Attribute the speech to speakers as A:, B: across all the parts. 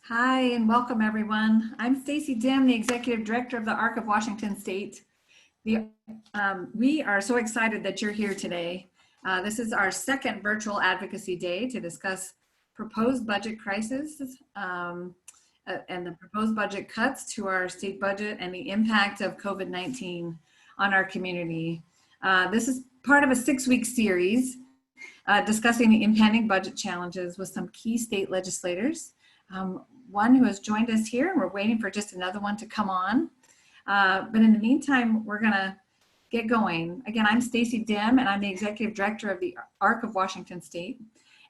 A: Hi, and welcome everyone. I'm Stacy Dim, the Executive Director of the ARC of Washington State. We are so excited that you're here today. This is our second virtual advocacy day to discuss proposed budget crisis and the proposed budget cuts to our state budget and the impact of COVID-19 on our community. This is part of a 6-week series discussing the impending budget challenges with some key state legislators. One who has joined us here, and we're waiting for just another one to come on. But in the meantime, we're gonna get going. Again, I'm Stacy Dim, and I'm the Executive Director of the ARC of Washington State.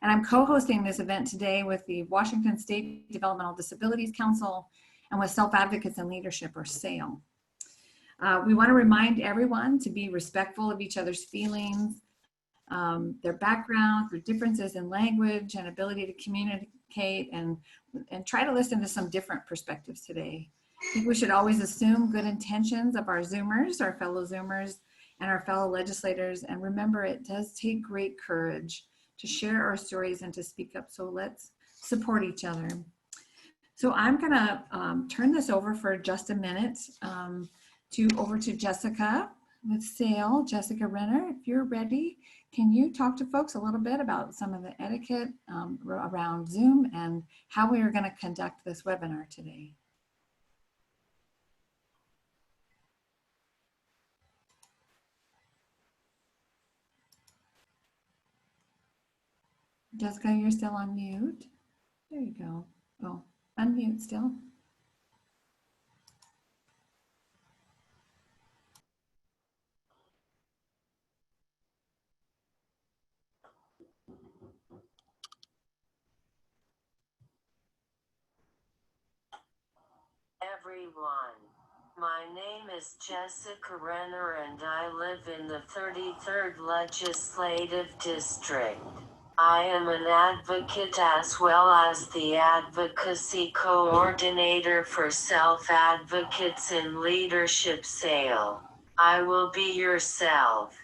A: And I'm co-hosting this event today with the Washington State Developmental Disabilities Council and with Self Advocates and Leadership, or SAIL. We wanna remind everyone to be respectful of each other's feelings, their background, their differences in language and ability to communicate, and try to listen to some different perspectives today. I think we should always assume good intentions of our Zoomers, our fellow Zoomers, and our fellow legislators. And remember, it does take great courage to share our stories and to speak up. So let's support each other. So I'm gonna turn this over for just a minute over to Jessica with SAIL, Jessica Renner. If you're ready, can you talk to folks a little bit about some of the etiquette around Zoom and how we are going to conduct this webinar today? Jessica, you're still on mute. There you go. Oh, unmute still.
B: Everyone, my name is Jessica Renner and I live in the 33rd Legislative District. I am an advocate as well as the Advocacy Coordinator for Self Advocates in Leadership SAIL. I will be your self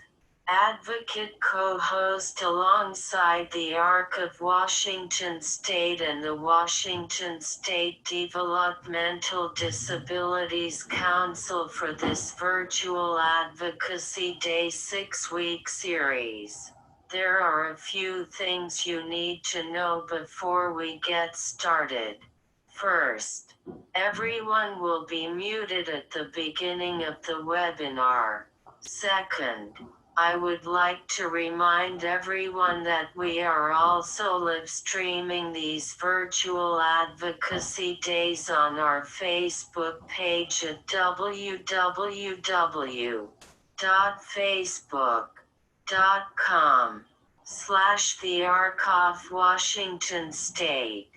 B: advocate co-host alongside the ARC of Washington State and the Washington State Developmental Disabilities Council for this virtual Advocacy Day 6-week series. There are a few things you need to know before we get started. First, everyone will be muted at the beginning of the webinar. Second, I would like to remind everyone that we are also live streaming these virtual advocacy days on our Facebook page at www.facebook.com/thearcofwashingtonstate.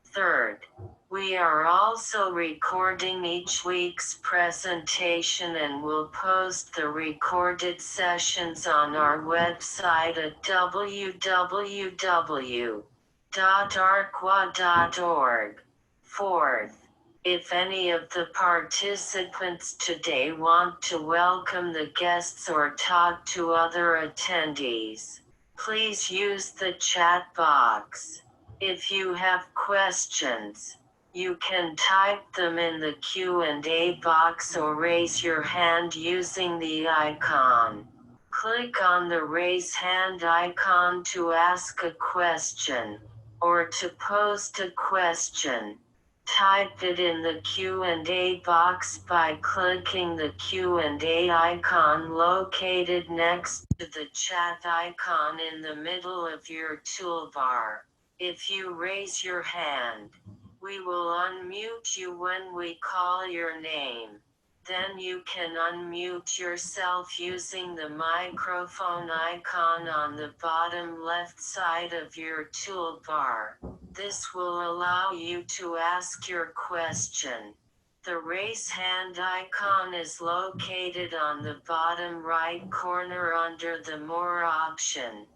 B: Third, we are also recording each week's presentation and will post the recorded sessions on our website at www.arcwa.org. Fourth, if any of the participants today want to welcome the guests or talk to other attendees, please use the chat box. If you have questions, you can type them in the Q&A box or raise your hand using the icon. Click on the raise hand icon to ask a question, or to post a question. Type it in the Q&A box by clicking the Q&A icon located next to the chat icon in the middle of your toolbar. If you raise your hand, we will unmute you when we call your name. Then you can unmute yourself using the microphone icon on the bottom left side of your toolbar. This will allow you to ask your question. The raise hand icon is located on the bottom right corner under the More option.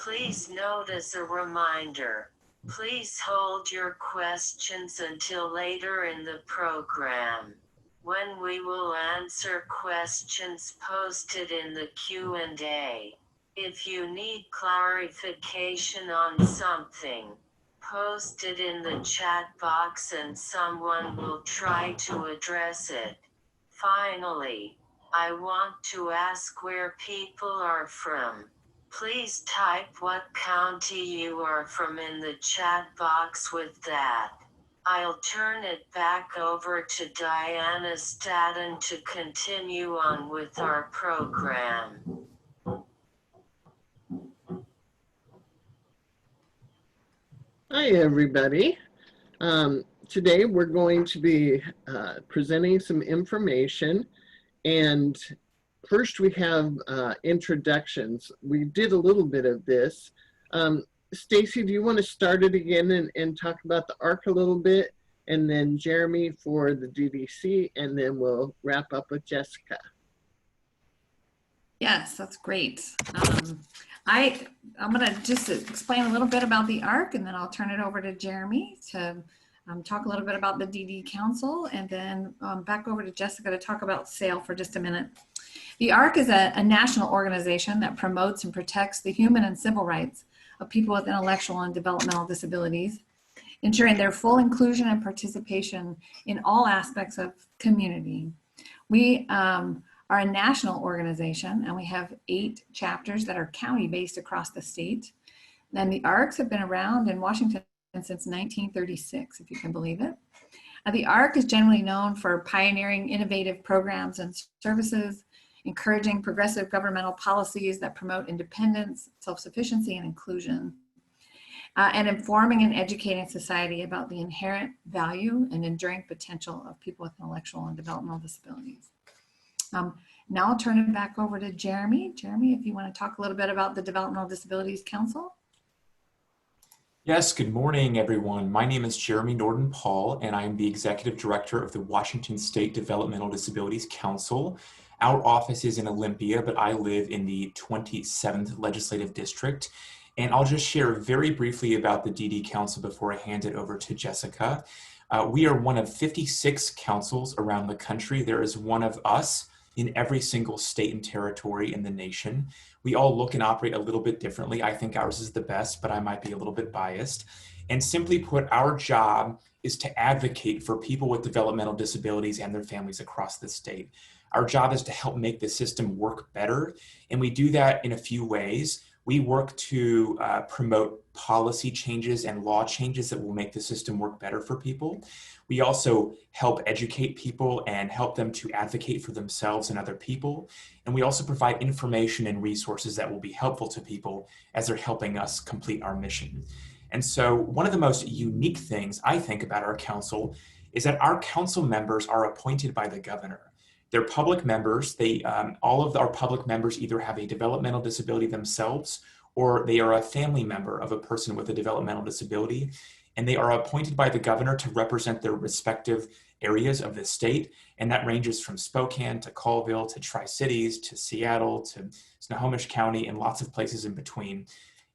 B: Please note as a reminder, please hold your questions until later in the program, when we will answer questions posted in the Q&A. If you need clarification on something, post it in the chat box and someone will try to address it. Finally, I want to ask where people are from. Please type what county you are from in the chat box with that. I'll turn it back over to Diana Staton to continue on with our program.
C: Hi, everybody. Today we're going to be presenting some information, and first we have introductions. We did a little bit of this. Stacy, do you want to start it again and talk about the ARC a little bit, and then Jeremy for the DDC, and then we'll wrap up with Jessica.
A: Yes, that's great. I'm going to just explain a little bit about the ARC, and then I'll turn it over to Jeremy to talk a little bit about the DD Council, and then back over to Jessica to talk about SAIL for just a minute. The ARC is a national organization that promotes and protects the human and civil rights of people with intellectual and developmental disabilities, ensuring their full inclusion and participation in all aspects of community. We are a national organization, and we have 8 chapters that are county-based across the state. And the ARCs have been around in Washington since 1936, if you can believe it. The ARC is generally known for pioneering innovative programs and services, encouraging progressive governmental policies that promote independence, self-sufficiency, and inclusion, and informing and educating society about the inherent value and enduring potential of people with intellectual and developmental disabilities. Now I'll turn it back over to Jeremy. Jeremy, if you want to talk a little bit about the Developmental Disabilities Council.
D: Yes, good morning, everyone. My name is Jeremy Norton-Paul, and I am the Executive Director of the Washington State Developmental Disabilities Council. Our office is in Olympia, but I live in the 27th Legislative District. And I'll just share very briefly about the DD Council before I hand it over to Jessica. We are one of 56 councils around the country. There is one of us in every single state and territory in the nation. We all look and operate a little bit differently. I think ours is the best, but I might be a little bit biased. And simply put, our job is to advocate for people with developmental disabilities and their families across the state. Our job is to help make the system work better, and we do that in a few ways. We work to promote policy changes and law changes that will make the system work better for people. We also help educate people and help them to advocate for themselves and other people. And we also provide information and resources that will be helpful to people as they're helping us complete our mission. And so one of the most unique things I think about our council is that our council members are appointed by the governor. They're public members. All of our public members either have a developmental disability themselves, or they are a family member of a person with a developmental disability, and they are appointed by the governor to represent their respective areas of the state. And that ranges from Spokane to Colville to Tri-Cities to Seattle to Snohomish County and lots of places in between.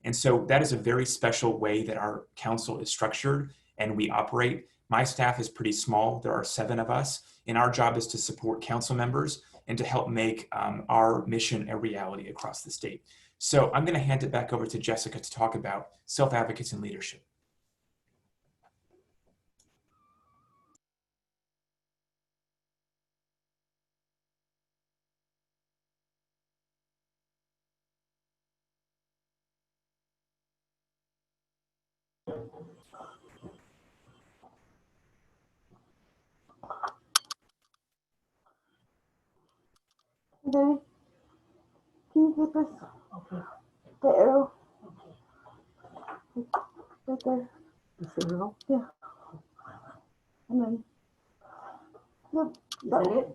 D: And so that is a very special way that our council is structured and we operate. My staff is pretty small. There are 7 of us, and our job is to support council members and to help make our mission a reality across the state. So I'm going to hand it back over to Jessica to talk about self-advocates and leadership.
E: Then, can you get this? Okay. The arrow. Right there. This arrow? Yeah. And then, yep. That's it.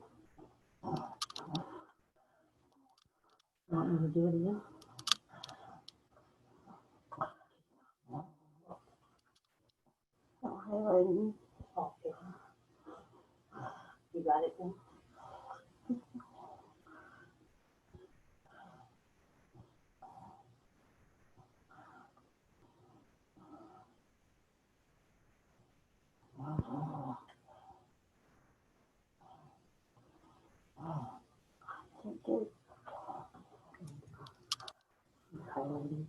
E: Want me to do it again? No, highlighting. Okay. You got it then? Okay. Highlighting.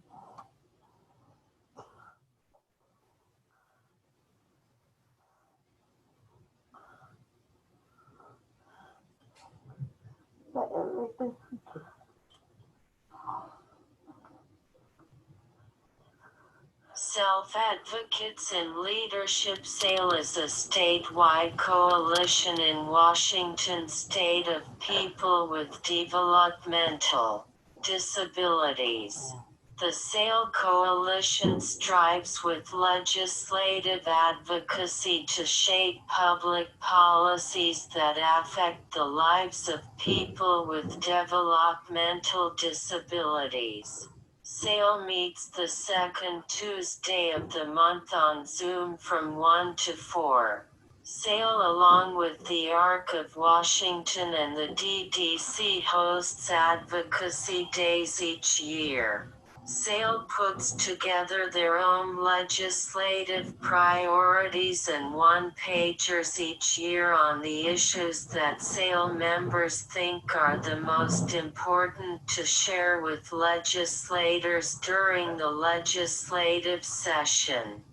B: Self-Advocates in Leadership SAIL is a statewide coalition in Washington state of people with developmental disabilities. The SAIL coalition strives with legislative advocacy to shape public policies that affect the lives of people with developmental disabilities. SAIL meets the second Tuesday of the month on Zoom from 1 to 4. SAIL, along with the ARC of Washington and the DDC, hosts advocacy days each year. SAIL puts together their own legislative priorities and one-pagers each year on the issues that SAIL members think are the most important to share with legislators during the legislative session.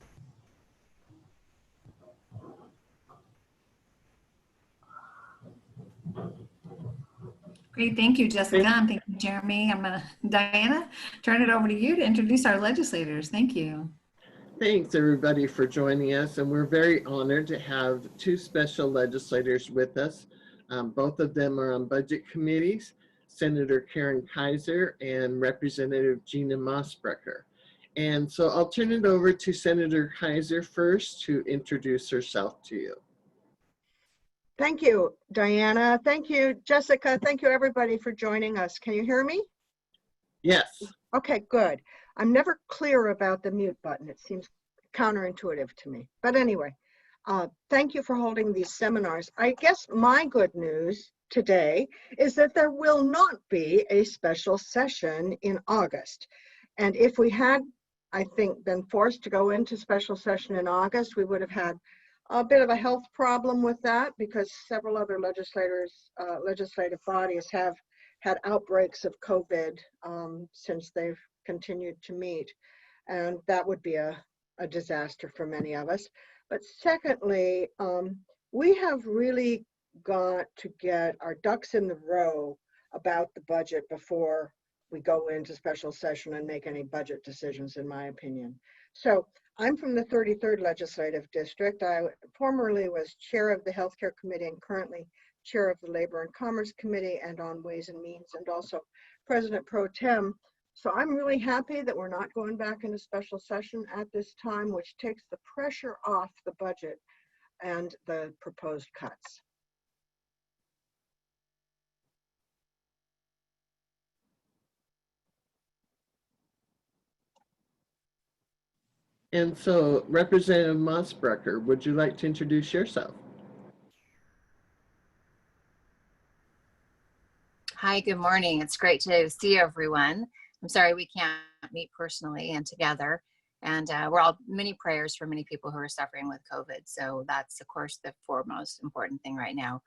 A: Great, thank you, Jessica, and thank you, Jeremy. I'm gonna, Diana, turn it over to you to introduce our legislators. Thank you.
C: Thanks, everybody, for joining us. And we're very honored to have two special legislators with us. Both of them are on budget committees, Senator Karen Kaiser and Representative Gina Mossbrecher. And so I'll turn it over to Senator Kaiser first to introduce herself to you.
F: Thank you, Diana. Thank you, Jessica. Thank you, everybody, for joining us. Can you hear me?
C: Yes.
F: Okay, good. I'm never clear about the mute button. It seems counterintuitive to me. But anyway, thank you for holding these seminars. I guess my good news today is that there will not be a special session in August. And if we had, I think, been forced to go into special session in August, we would have had a bit of a health problem with that because several other legislative bodies have had outbreaks of COVID since they've continued to meet. And that would be a disaster for many of us. But secondly, we have really got to get our ducks in the row about the budget before we go into special session and make any budget decisions, in my opinion. So I'm from the 33rd Legislative District. I formerly was chair of the Healthcare Committee and currently chair of the Labor and Commerce Committee and on Ways and Means, and also President Pro Tem. So I'm really happy that we're not going back into special session at this time, which takes the pressure off the budget and the proposed cuts.
C: And so, Representative Mossbrecher, would you like to introduce yourself?
G: Hi, good morning. It's great to see everyone. I'm sorry we can't meet personally and together. And we're all many prayers for many people who are suffering with COVID. So that's, of course, the foremost important thing right now.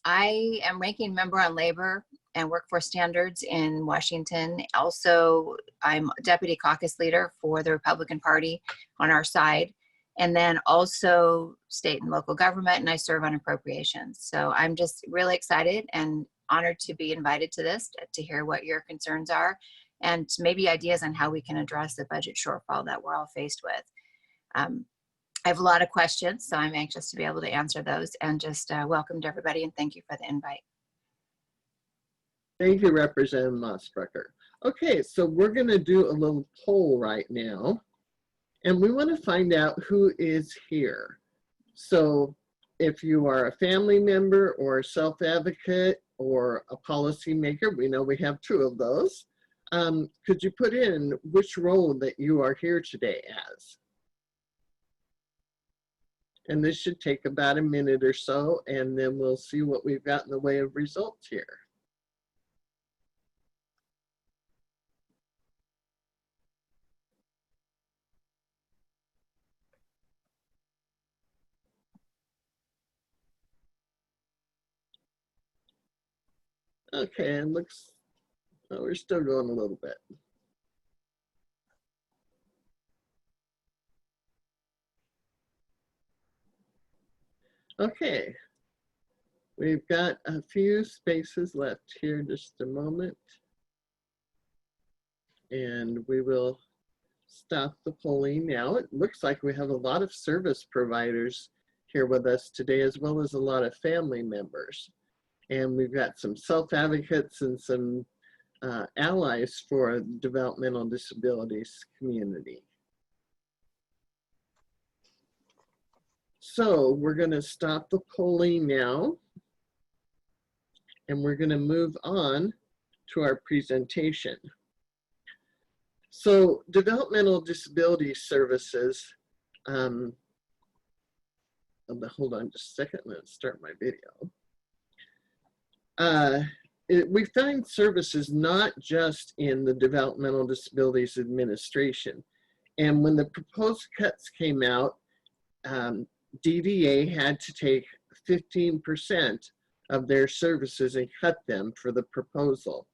G: I am ranking member on labor and workforce standards in Washington. Also, I'm deputy caucus leader for the Republican Party on our side, and then also state and local government, and I serve on appropriations. So I'm just really excited and honored to be invited to this, to hear what your concerns are, and maybe ideas on how we can address the budget shortfall that we're all faced with. I have a lot of questions, so I'm anxious to be able to answer those, and just welcome to everybody and thank you for the invite.
C: Thank you, Representative Mossbrecher. Okay, so we're going to do a little poll right now, and we want to find out who is here. So if you are a family member or a self-advocate or a policymaker, we know we have two of those, could you put in which role that you are here today as? And this should take about a minute or so, and then we'll see what we've got in the way of results here. Okay, and looks, oh, we're still going a little bit. Okay, We've got a few spaces left here, just a moment. And we will stop the polling now. It looks like we have a lot of service providers here with us today, as well as a lot of family members. And we've got some self-advocates and some allies for the developmental disabilities community. So we're going to stop the polling now, and we're going to move on to our presentation. So developmental disability services, hold on just a second, let's start my video. We find services not just in the Developmental Disabilities Administration. And when the proposed cuts came out, DDA had to take 15% of their services and cut them for the proposal.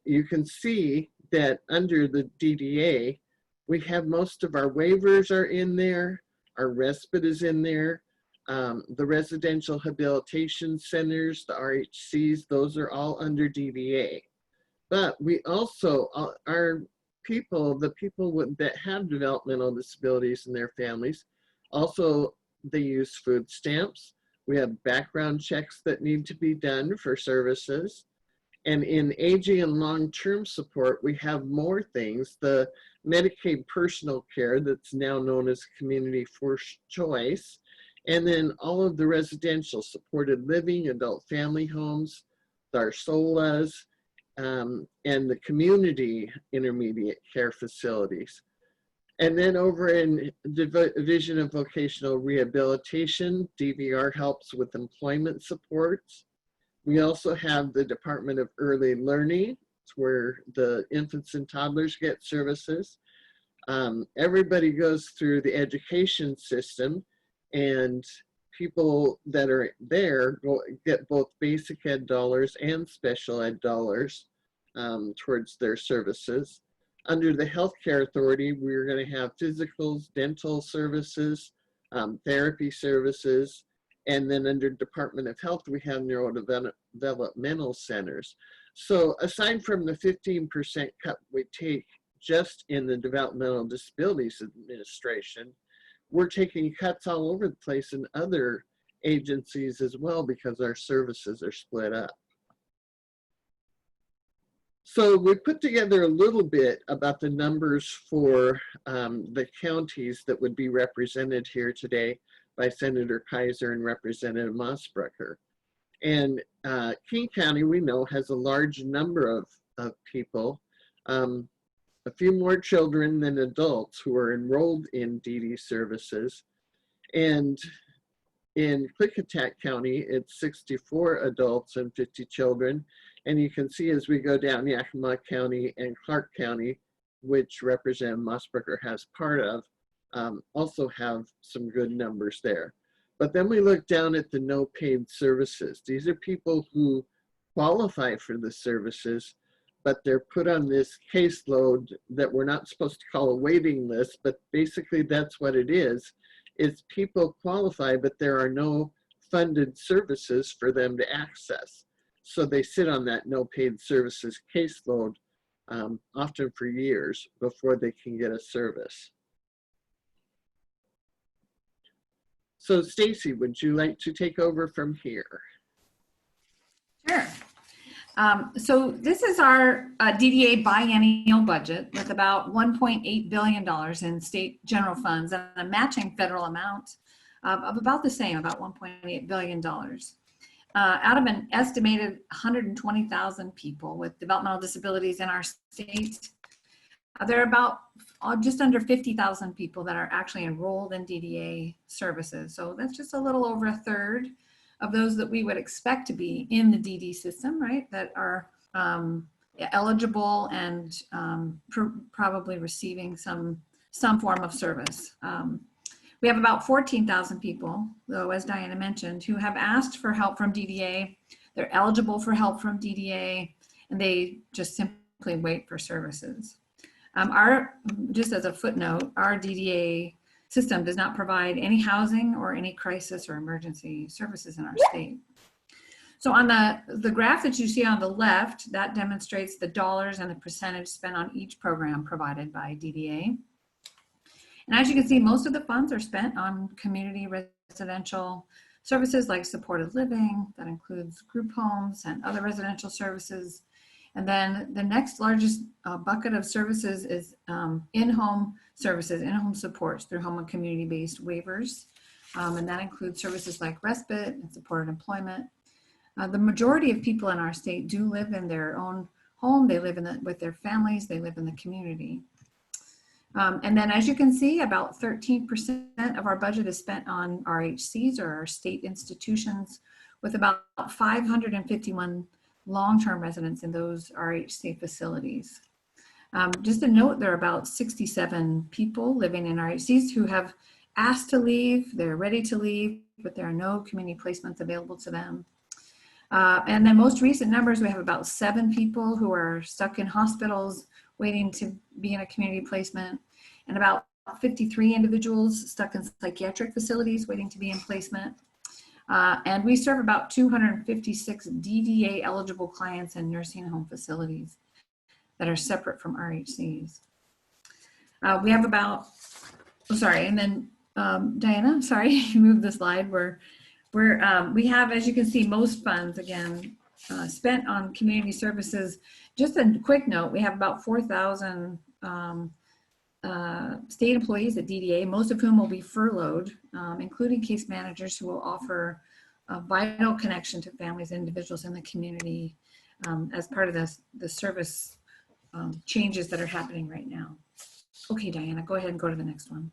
C: You can see that under the DDA, we have most of our waivers are in there, our respite is in there, the residential habilitation centers, the RHCs, those are all under DDA. But we also, our people, the people that have developmental disabilities in their families, also they use food stamps. We have background checks that need to be done for services. And in aging and long-term support, we have more things. The Medicaid personal care that's now known as Community First Choice. And then all of the residential supported living, adult family homes, our SOLAs, and the community intermediate care facilities. And then over in Division of Vocational Rehabilitation, DVR helps with employment supports. We also have the Department of Early Learning. It's where the infants and toddlers get services. Everybody goes through the education system, and people that are there get both basic ed dollars and special ed dollars towards their services. Under the Healthcare Authority, we're going to have physicals, dental services, therapy services, and then under Department of Health, we have neurodevelopmental centers. So aside from the 15% cut we take just in the Developmental Disabilities Administration, we're taking cuts all over the place in other agencies as well because our services are split up. So we put together a little bit about the numbers for the counties that would be represented here today by Senator Kaiser and Representative Mossbrucker. And King County, we know, has a large number of people, a few more children than adults who are enrolled in DD services. And in Klickitat County, it's 64 adults and 50 children. And you can see as we go down Yakima County and Clark County, which Representative Mossbrucker has part of, also have some good numbers there. But then we look down at the no paid services. These are people who qualify for the services, but they're put on this caseload that we're not supposed to call a waiting list, but basically that's what it is. It's people qualify, but there are no funded services for them to access. So they sit on that no paid services caseload often for years before they can get a service. So Stacy, would you like to take over from here?
A: Sure. So this is our DDA biennial budget with about $1.8 billion in state general funds and a matching federal amount of about the same, about $1.8 billion. Out of an estimated 120,000 people with developmental disabilities in our state, there are about just under 50,000 people that are actually enrolled in DDA services. So that's just a little over a third of those that we would expect to be in the DD system, right? That are eligible and probably receiving some form of service. We have about 14,000 people, though, as Diana mentioned, who have asked for help from DDA. They're eligible for help from DDA, and they just simply wait for services. Just as a footnote, our DDA system does not provide any housing or any crisis or emergency services in our state. So on the graph that you see on the left, that demonstrates the dollars and the percentage spent on each program provided by DDA. And as you can see, most of the funds are spent on community residential services like supported living. That includes group homes and other residential services. And then the next largest bucket of services is in-home services, in-home supports through home and community-based waivers. And that includes services like respite and supported employment. The majority of people in our state do live in their own home. They live with their families. They live in the community. And then as you can see, about 13% of our budget is spent on RHCs, or our state institutions, with about 551 long-term residents in those RHC facilities. Just a note, there are about 67 people living in RHCs who have asked to leave. They're ready to leave, but there are no community placements available to them. And then most recent numbers, we have about 7 people who are stuck in hospitals waiting to be in a community placement, and about 53 individuals stuck in psychiatric facilities waiting to be in placement. And we serve about 256 DDA eligible clients in nursing home facilities that are separate from RHCs. We have about, and then Diana, sorry, you moved the slide. We have, as you can see, most funds, again, spent on community services. Just a quick note, we have about 4,000 state employees at DDA, most of whom will be furloughed, including case managers who will offer a vital connection to families and individuals in the community as part of the service changes that are happening right now. Okay, Diana, go ahead and go to the next one.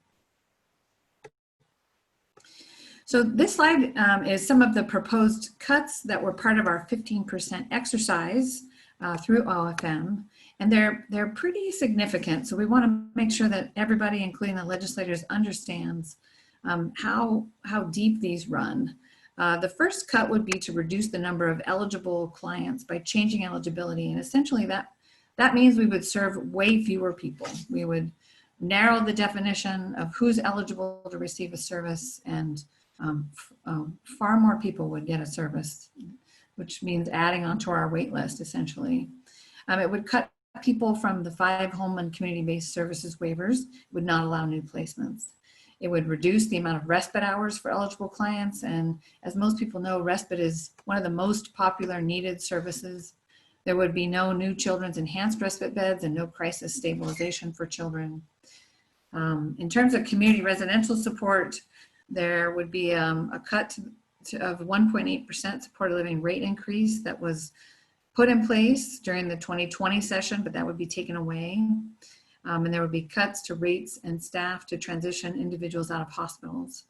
A: So this slide is some of the proposed cuts that were part of our 15% exercise through OFM, and they're pretty significant. So we want to make sure that everybody, including the legislators, understands how deep these run. The first cut would be to reduce the number of eligible clients by changing eligibility, and essentially that means we would serve way fewer people. We would narrow the definition of who's eligible to receive a service, and far more people would get a service, which means adding onto our wait list, essentially. It would cut people from the 5 home and community-based services waivers, would not allow new placements. It would reduce the amount of respite hours for eligible clients, and as most people know, respite is one of the most popular needed services. There would be no new children's enhanced respite beds and no crisis stabilization for children. In terms of community residential support, there would be a cut of 1.8% supported living rate increase that was put in place during the 2020 session, but that would be taken away. And there would be cuts to rates and staff to transition individuals out of hospitals.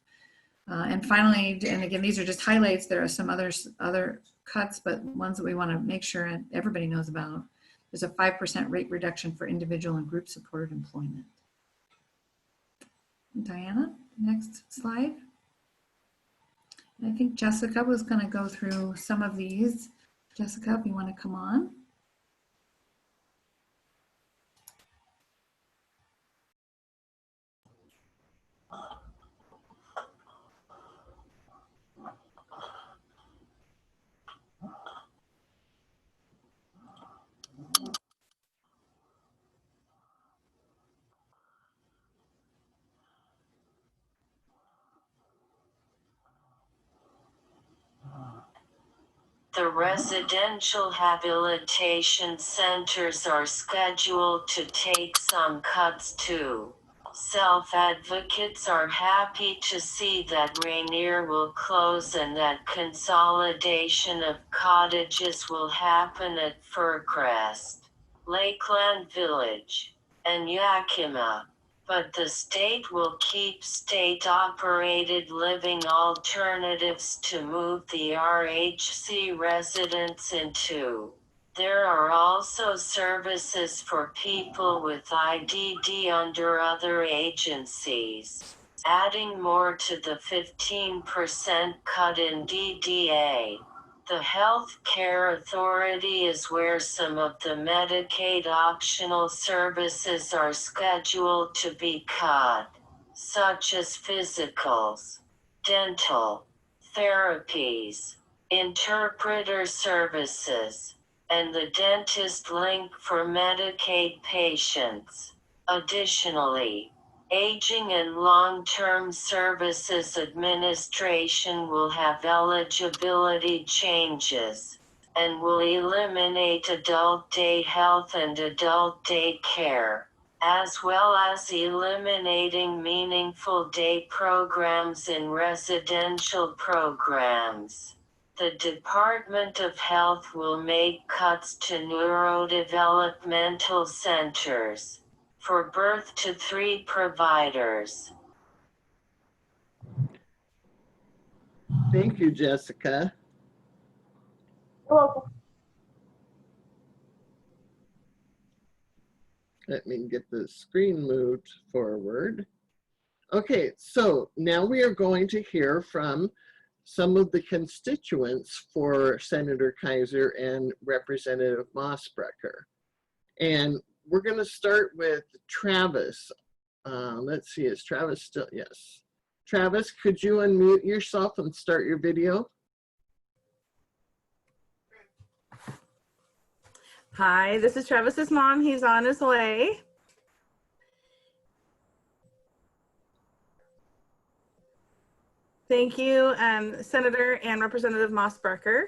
A: And finally, and again, these are just highlights. There are some other cuts, but ones that we want to make sure everybody knows about. There's a 5% rate reduction for individual and group supported employment. Diana, next slide. I think Jessica was going to go through some of these. Jessica, if you want to come on.
B: The residential habilitation centers are scheduled to take some cuts too. Self-advocates are happy to see that Renner will close and that consolidation of cottages will happen at Fircrest, Lakeland Village, and Yakima. But the state will keep state-operated living alternatives to move the RHC residents into. There are also services for people with IDD under other agencies, adding more to the 15% cut in DDA. The Health Care Authority is where some of the Medicaid optional services are scheduled to be cut, such as physicals, dental, therapies, interpreter services, and the dentist link for Medicaid patients. Additionally, Aging and Long-Term Services Administration will have eligibility changes and will eliminate adult day health and adult day care, as well as eliminating meaningful day programs in residential programs. The Department of Health will make cuts to neurodevelopmental centers for birth to 3 providers.
C: Thank you, Jessica.
E: You're welcome.
C: Let me get the screen moved forward. Okay, so now we are going to hear from some of the constituents for Senator Kaiser and Representative Mossbrecher. And we're going to start with Travis. Let's see, is Travis still? Yes. Travis, could you unmute yourself and start your video?
H: Hi, this is Travis's mom. He's on his way. Thank you, Senator and Representative Mossbrecher.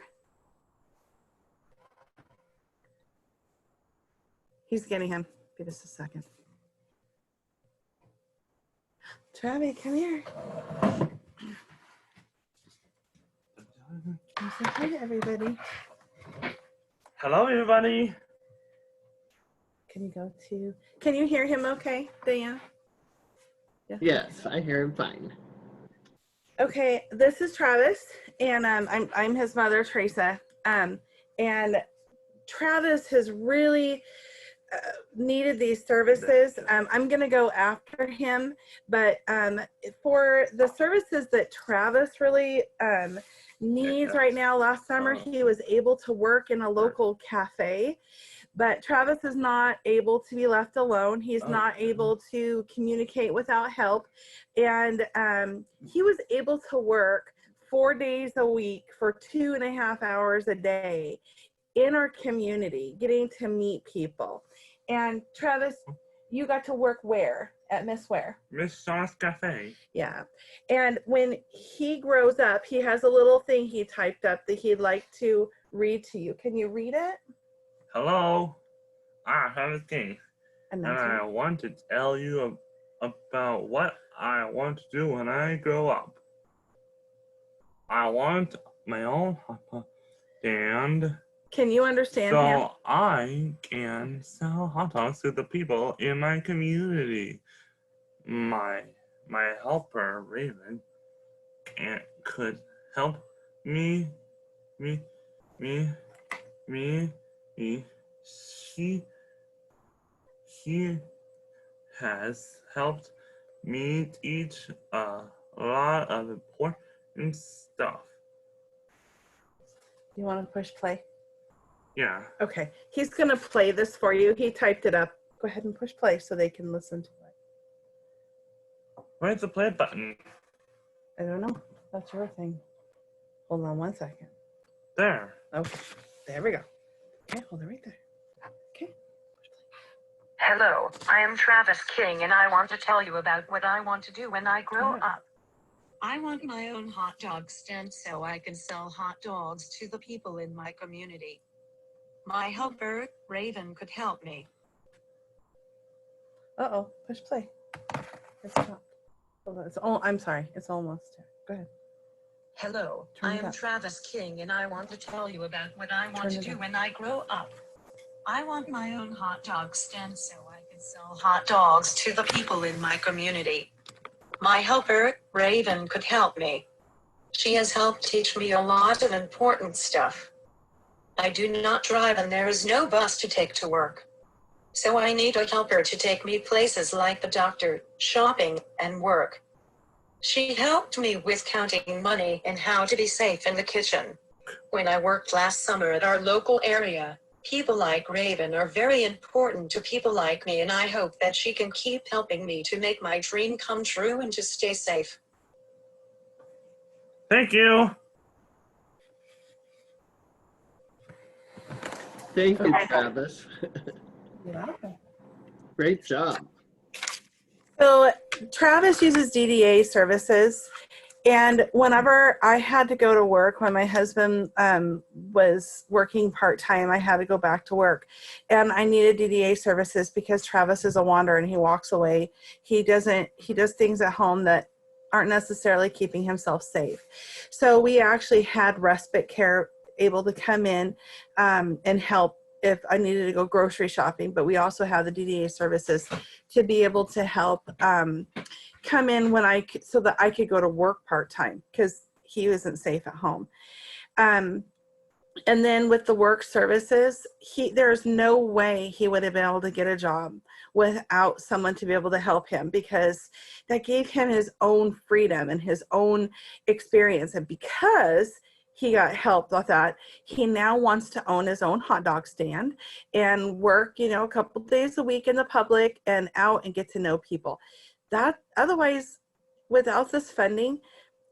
H: He's getting him. Give us a second. Travis, come here. Say hi to everybody.
I: Hello, everybody.
H: Can you hear him okay, Diane? Yeah.
C: Yes, I hear him fine.
H: Okay, this is Travis, and I'm his mother, Teresa. And Travis has really needed these services. I'm going to go after him, but for the services that Travis really needs right now, last summer he was able to work in a local cafe, but Travis is not able to be left alone. He's not able to communicate without help, and he was able to work 4 days a week for 2.5 hours a day in our community, getting to meet people. And Travis, you got to work where? At Miss Where?
I: Miss Shaw's Cafe.
H: Yeah. And when he grows up, he has a little thing he typed up that he'd like to read to you. Can you read it?
I: Hello, I have a thing, and I want to tell you about what I want to do when I grow up. I want my own hot stand.
H: Can you understand him?
I: So I can sell hot dogs to the people in my community. My helper Raven could help me. She has helped me teach a lot of important stuff.
H: You want to push play?
I: Yeah.
H: Okay. He's going to play this for you. He typed it up. Go ahead and push play so they can listen to it.
I: Where's the play button?
H: I don't know. That's your thing. Hold on 1 second.
I: There.
H: Okay. There we go. Okay. Hold it right there. Okay.
J: Hello, I am Travis King, and I want to tell you about what I want to do when I grow up. I want my own hot dog stand so I can sell hot dogs to the people in my community. My helper, Raven, could help me.
H: Uh-oh. Push play. It's not. Hold on. It's all. I'm sorry. It's almost there. Go ahead.
J: Hello,
H: Turn
J: I
H: it
J: am
H: up.
J: Travis King, and I want to tell you about what I want
H: Turn
J: to
H: it
J: do
H: up.
J: when I grow up. I want my own hot dog stand so I can sell hot dogs to the people in my community. My helper, Raven, could help me. She has helped teach me a lot of important stuff. I do not drive and there is no bus to take to work. So I need a helper to take me places like the doctor, shopping, and work. She helped me with counting money and how to be safe in the kitchen. When I worked last summer at our local area, people like Raven are very important to people like me, and I hope that she can keep helping me to make my dream come true and to stay safe.
I: Thank you.
C: Thank you, Travis.
H: You're welcome.
C: Great job.
H: So Travis uses DDA services, and whenever I had to go to work, when my husband was working part-time, I had to go back to work, and I needed DDA services because Travis is a wanderer and he walks away. He does things at home that aren't necessarily keeping himself safe. So we actually had respite care able to come in and help if I needed to go grocery shopping, but we also have the DDA services to be able to help come in when so that I could go to work part-time because he wasn't safe at home. And then with the work services, there's no way he would have been able to get a job without someone to be able to help him, because that gave him his own freedom and his own experience. And because he got help with that, he now wants to own his own hot dog stand and work, a couple days a week in the public and out and get to know people. That otherwise, without this funding,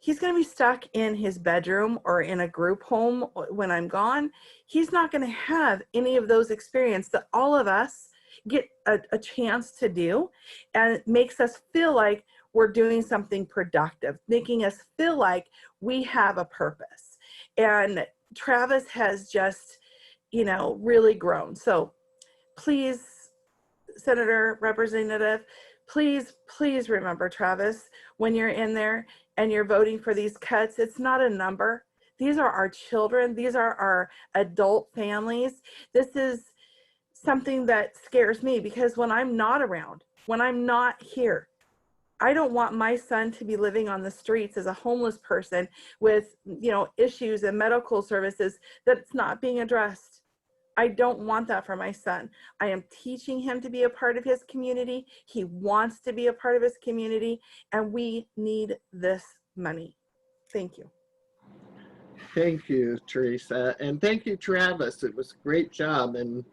H: he's going to be stuck in his bedroom or in a group home when I'm gone. He's not going to have any of those experiences that all of us get a chance to do, and it makes us feel like we're doing something productive, making us feel like we have a purpose. And Travis has just, really grown. So please, Senator, Representative, please remember Travis when you're in there and you're voting for these cuts. It's not a number. These are our children. These are our adult families. This is something that scares me, because when I'm not around, when I'm not here, I don't want my son to be living on the streets as a homeless person with, issues and medical services that's not being addressed. I don't want that for my son. I am teaching him to be a part of his community. He wants to be a part of his community, and we need this money. Thank you.
C: Thank you, Teresa. And thank you, Travis. It was a great job. And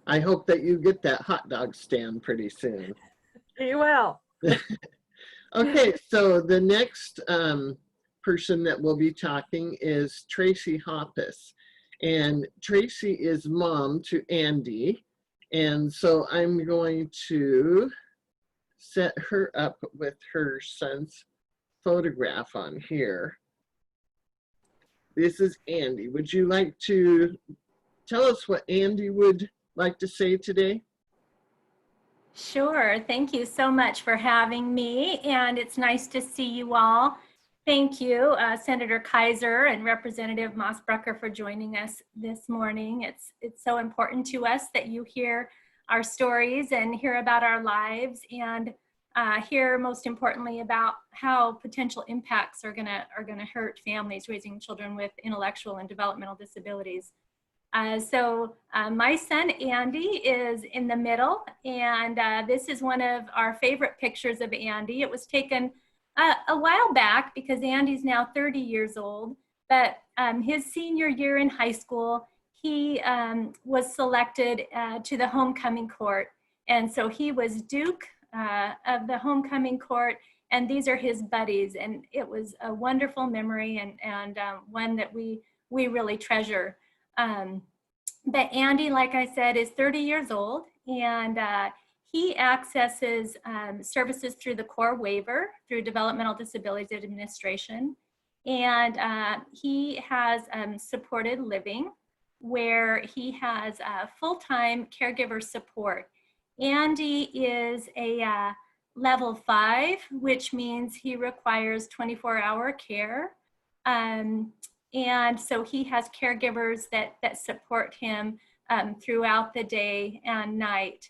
C: I hope that you get that hot dog stand pretty soon.
H: You will.
C: Okay, so the next person that will be talking is Tracy Hoppus. And Tracy is mom to Andy. And so I'm going to set her up with her son's photograph on here. This is Andy. Would you like to tell us what Andy would like to say today?
K: Sure. Thank you so much for having me, and it's nice to see you all. Thank you, Senator Kaiser and Representative Mossbrucker, for joining us this morning. It's so important to us that you hear our stories and hear about our lives, and hear, most importantly, about how potential impacts are gonna hurt families raising children with intellectual and developmental disabilities. So my son Andy is in the middle, and this is one of our favorite pictures of Andy. It was taken a while back because Andy's now 30 years old, but his senior year in high school, he was selected to the homecoming court. And so he was Duke of the homecoming court, and these are his buddies. And it was a wonderful memory, and one that we really treasure. But Andy, like I said, is 30 years old, and he accesses services through the core waiver through Developmental Disabilities Administration. And he has supported living, where he has full-time caregiver support. Andy is a level 5, which means he requires 24-hour care. And so he has caregivers that support him throughout the day and night,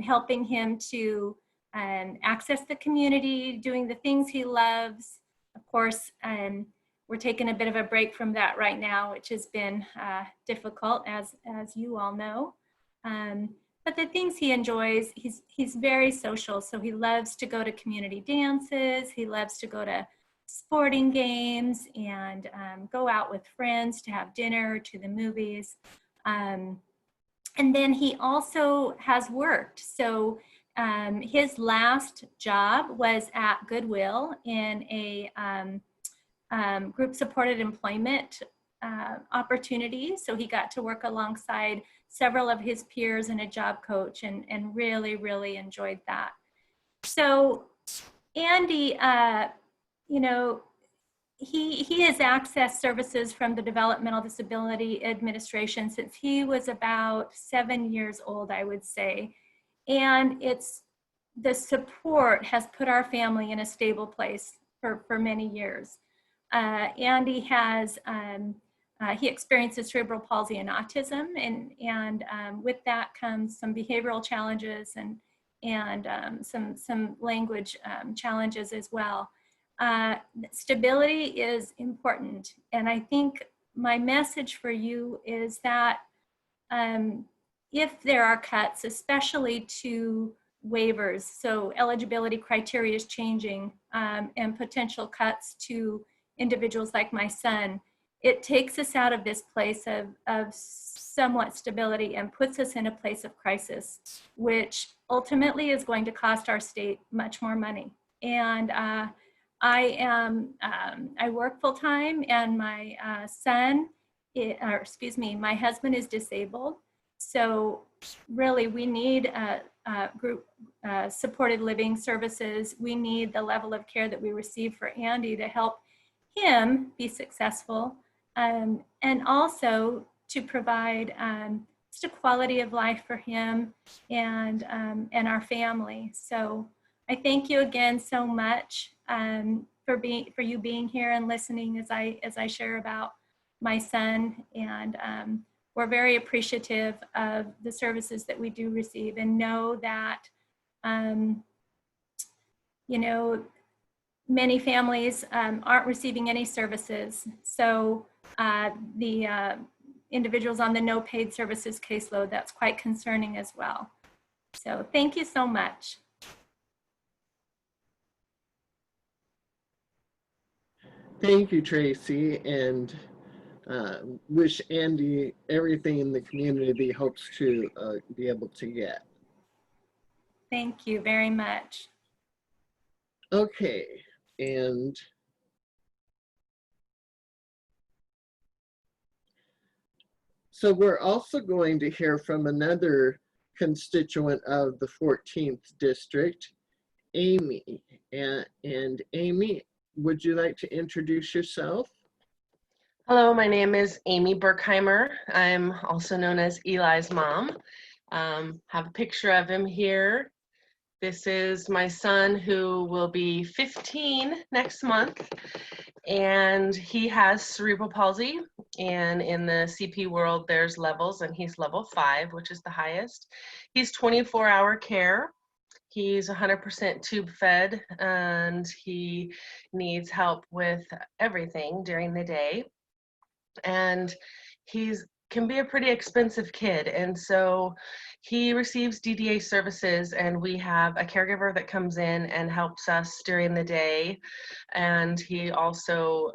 K: helping him to access the community, doing the things he loves. Of course, we're taking a bit of a break from that right now, which has been difficult, as you all know. But the things he enjoys, he's very social. So he loves to go to community dances. He loves to go to sporting games and go out with friends to have dinner, to the movies. And then he also has worked. So his last job was at Goodwill in a group supported employment opportunities. So he got to work alongside several of his peers and a job coach, and really, really enjoyed that. So Andy, you know, he has accessed services from the Developmental Disability Administration since he was about 7 years old, I would say. And the support has put our family in a stable place for many years. Andy has, he experiences cerebral palsy and autism, and with that comes some behavioral challenges and some language challenges as well. Stability is important, and I think my message for you is that if there are cuts, especially to waivers, so eligibility criteria is changing, and potential cuts to individuals like my son, it takes us out of this place of somewhat stability and puts us in a place of crisis, which ultimately is going to cost our state much more money. And I work full time, and my my husband is disabled. So really we need group supported living services. We need the level of care that we receive for Andy to help him be successful, and also to provide just a quality of life for him and our family. So I thank you again so much for you being here and listening as I share about my son, and we're very appreciative of the services that we do receive, and know that you know, many families aren't receiving any services. So the individuals on the no paid services caseload, that's quite concerning as well. So thank you so much.
C: Thank you, Tracy, and wish Andy everything in the community that he hopes to be able to get.
K: Thank you very much.
C: Okay, and so we're also going to hear from another constituent of the 14th district, Amy. And Amy, would you like to introduce yourself?
L: Hello, my name is Amy Brookheimer. I'm also known as Eli's mom. Have a picture of him here. This is my son, who will be 15 next month, and he has cerebral palsy. And in the CP world, there's levels, and he's level 5, which is the highest. He's 24-hour care. He's 100% tube fed, and he needs help with everything during the day. And can be a pretty expensive kid, and so he receives DDA services, and we have a caregiver that comes in and helps us during the day, and he also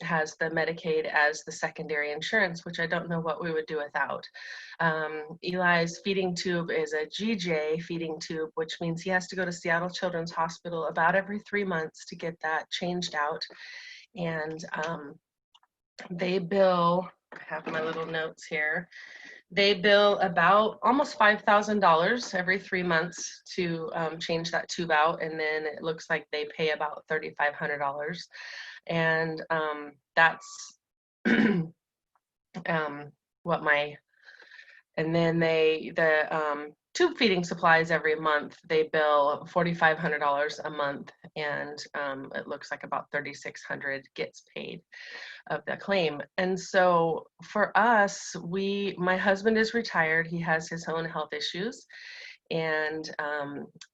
L: has the Medicaid as the secondary insurance, which I don't know what we would do without. Eli's feeding tube is a GJ feeding tube, which means he has to go to Seattle Children's Hospital about every 3 months to get that changed out. And they bill, I have my little notes here, they bill about almost $5,000 every 3 months to change that tube out, and then it looks like they pay about $3,500. And that's what my, and then the tube feeding supplies every month, they bill $4,500 a month, and it looks like about $3,600 gets paid of the claim. And so for us, my husband is retired. He has his own health issues. And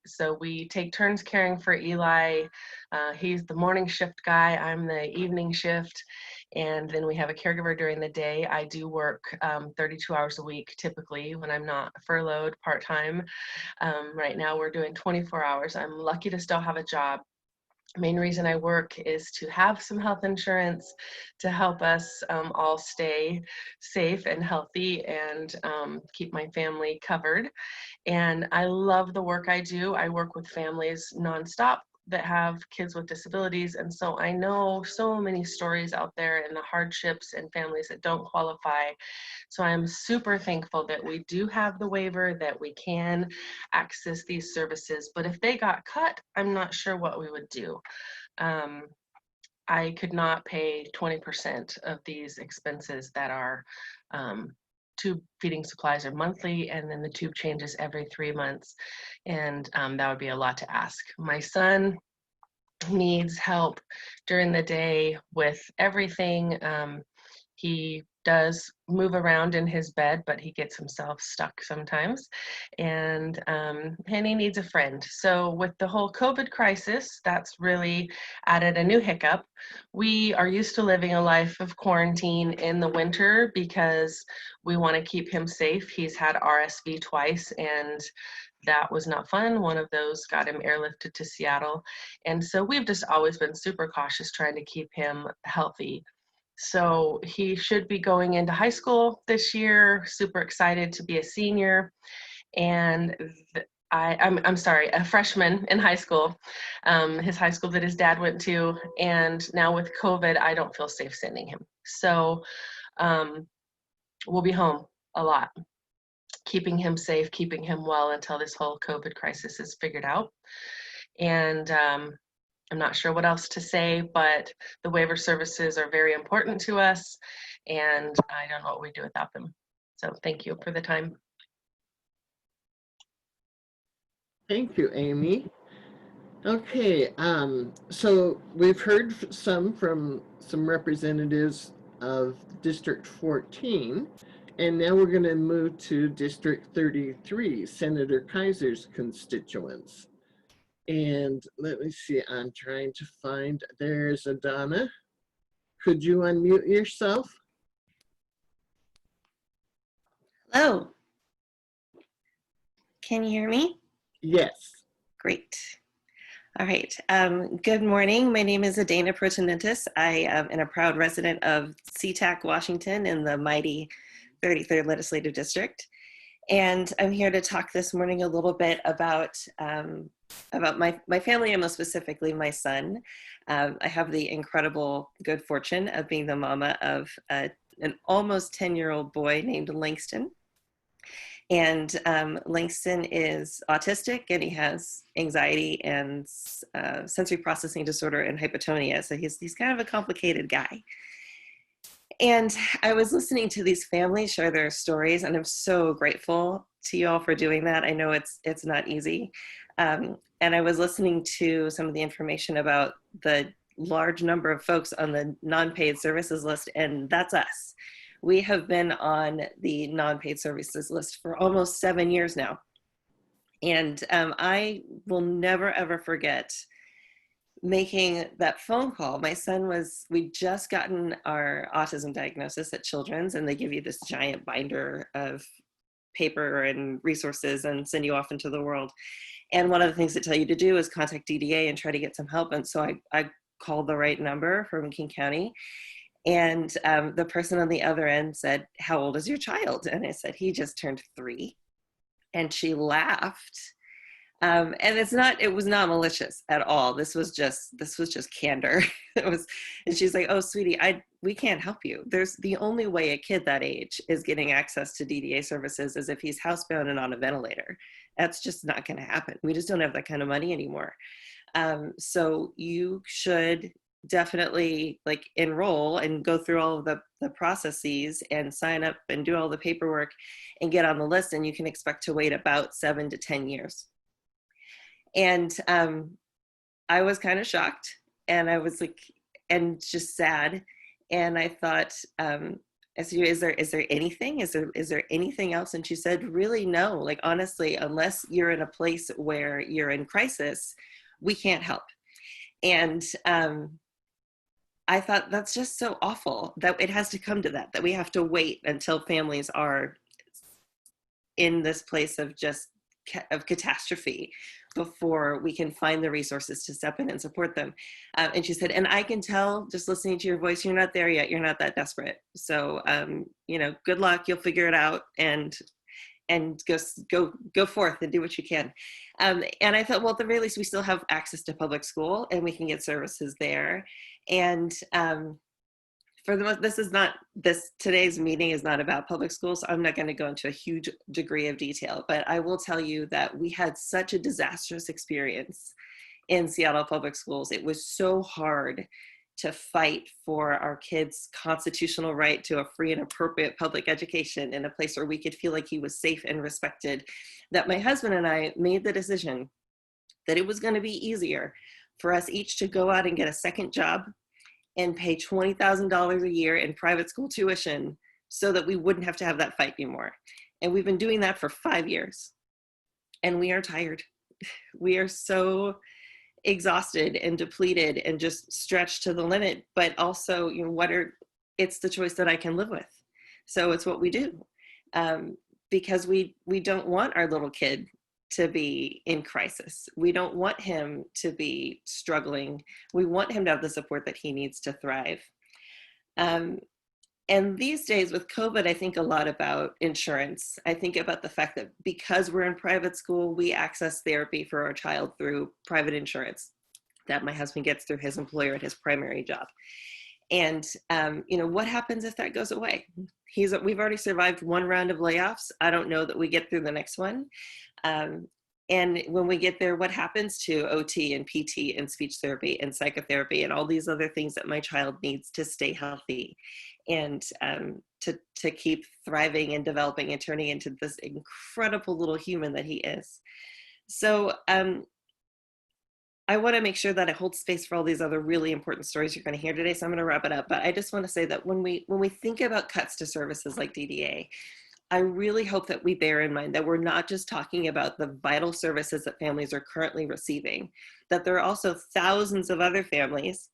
L: so we take turns caring for Eli. He's the morning shift guy. I'm the evening shift. And then we have a caregiver during the day. I do work 32 hours a week, typically, when I'm not furloughed part-time. Right now we're doing 24 hours. I'm lucky to still have a job. Main reason I work is to have some health insurance to help us all stay safe and healthy, and keep my family covered. And I love the work I do. I work with families nonstop, that have kids with disabilities. And so I know so many stories out there and the hardships and families that don't qualify. So I'm super thankful that we do have the waiver, that we can access these services. But if they got cut, I'm not sure what we would do. I could not pay 20% of these expenses that are tube feeding supplies are monthly, and then the tube changes every 3 months. And that would be a lot to ask. My son needs help during the day with everything. He does move around in his bed, but he gets himself stuck sometimes. And he needs a friend. So with the whole COVID crisis, that's really added a new hiccup. We are used to living a life of quarantine in the winter because we want to keep him safe. He's had RSV twice, and that was not fun. One of those got him airlifted to Seattle. And so we've just always been super cautious trying to keep him healthy. So he should be going into high school this year, super excited to be a senior. And I'm sorry, a freshman in high school, his high school that his dad went to. And now with COVID, I don't feel safe sending him. So we'll be home a lot, keeping him safe, keeping him well until this whole COVID crisis is figured out. And I'm not sure what else to say, but the waiver services are very important to us, and I don't know what we do without them. So thank you for the time.
C: Thank you, Amy. Okay, so we've heard from some representatives of District 14, and now we're going to move to District 33, Senator Kaiser's constituents. And let me see, I'm trying to find, there's Adana. Could you unmute yourself?
M: Hello. Can you hear me?
C: Yes.
M: Great. All right. Good morning. My name is Dda Biennial. I am a proud resident of SeaTac, Washington in the mighty 33rd Legislative District. And I'm here to talk this morning a little bit about my family, and most specifically my son. I have the incredible good fortune of being the mama of an almost 10-year-old boy named Langston. And Langston is autistic, and he has anxiety and sensory processing disorder and hypotonia. So he's kind of a complicated guy. And I was listening to these families share their stories, and I'm so grateful to you all for doing that. I know it's not easy. And I was listening to some of the information about the large number of folks on the non-paid services list, and that's us. We have been on the non-paid services list for almost 7 years now. And I will never, ever forget making that phone call. My son we'd just gotten our autism diagnosis at Children's, and they give you this giant binder of paper and resources and send you off into the world. And one of the things they tell you to do is contact DDA and try to get some help. And so I called the right number from King County. And the person on the other end said, "How old is your child?" And I said, "He just turned 3. And she laughed. And it was not malicious at all. This was just candor. And she's like, "Oh, sweetie, we can't help you. The only way a kid that age is getting access to DDA services is if he's housebound and on a ventilator. That's just not going to happen. We just don't have that kind of money anymore. So you should definitely enroll and go through all of the processes and sign up and do all the paperwork and get on the list, and you can expect to wait about 7 to 10 years. And I was kind of shocked, and I was and just sad. And I thought, I said, is there anything? Is there anything else? And she said, really, no. Honestly, unless you're in a place where you're in crisis, we can't help. And I thought, that's just so awful that it has to come to that we have to wait until families are in this place of catastrophe before we can find the resources to step in and support them. And she said, and I can tell just listening to your voice, you're not there yet. You're not that desperate. So, good luck. You'll figure it out. And and go forth and do what you can. And I thought, well, at the very least, we still have access to public school and we can get services there. And for the most, today's meeting is not about public schools. So I'm not going to go into a huge degree of detail, but I will tell you that we had such a disastrous experience in Seattle public schools. It was so hard to fight for our kids' constitutional right to a free and appropriate public education in a place where we could feel like he was safe and respected, that my husband and I made the decision that it was going to be easier for us each to go out and get a second job and pay $20,000 a year in private school tuition so that we wouldn't have to have that fight anymore. And we've been doing that for 5 years. And we are tired. We are so exhausted and depleted and just stretched to the limit, but also, you know, it's the choice that I can live with. So it's what we do, because we don't want our little kid to be in crisis. We don't want him to be struggling. We want him to have the support that he needs to thrive. And these days with COVID, I think a lot about insurance. I think about the fact that because we're in private school, we access therapy for our child through private insurance that my husband gets through his employer at his primary job. And you know, what happens if that goes away? We've already survived one round of layoffs. I don't know that we get through the next one. And when we get there, what happens to OT and PT and speech therapy and psychotherapy and all these other things that my child needs to stay healthy and to keep thriving and developing and turning into this incredible little human that he is. So I want to make sure that I hold space for all these other really important stories you're going to hear today. So I'm going to wrap it up. But I just want to say that when we think about cuts to services like DDA, I really hope that we bear in mind that we're not just talking about the vital services that families are currently receiving, that there are also thousands of other families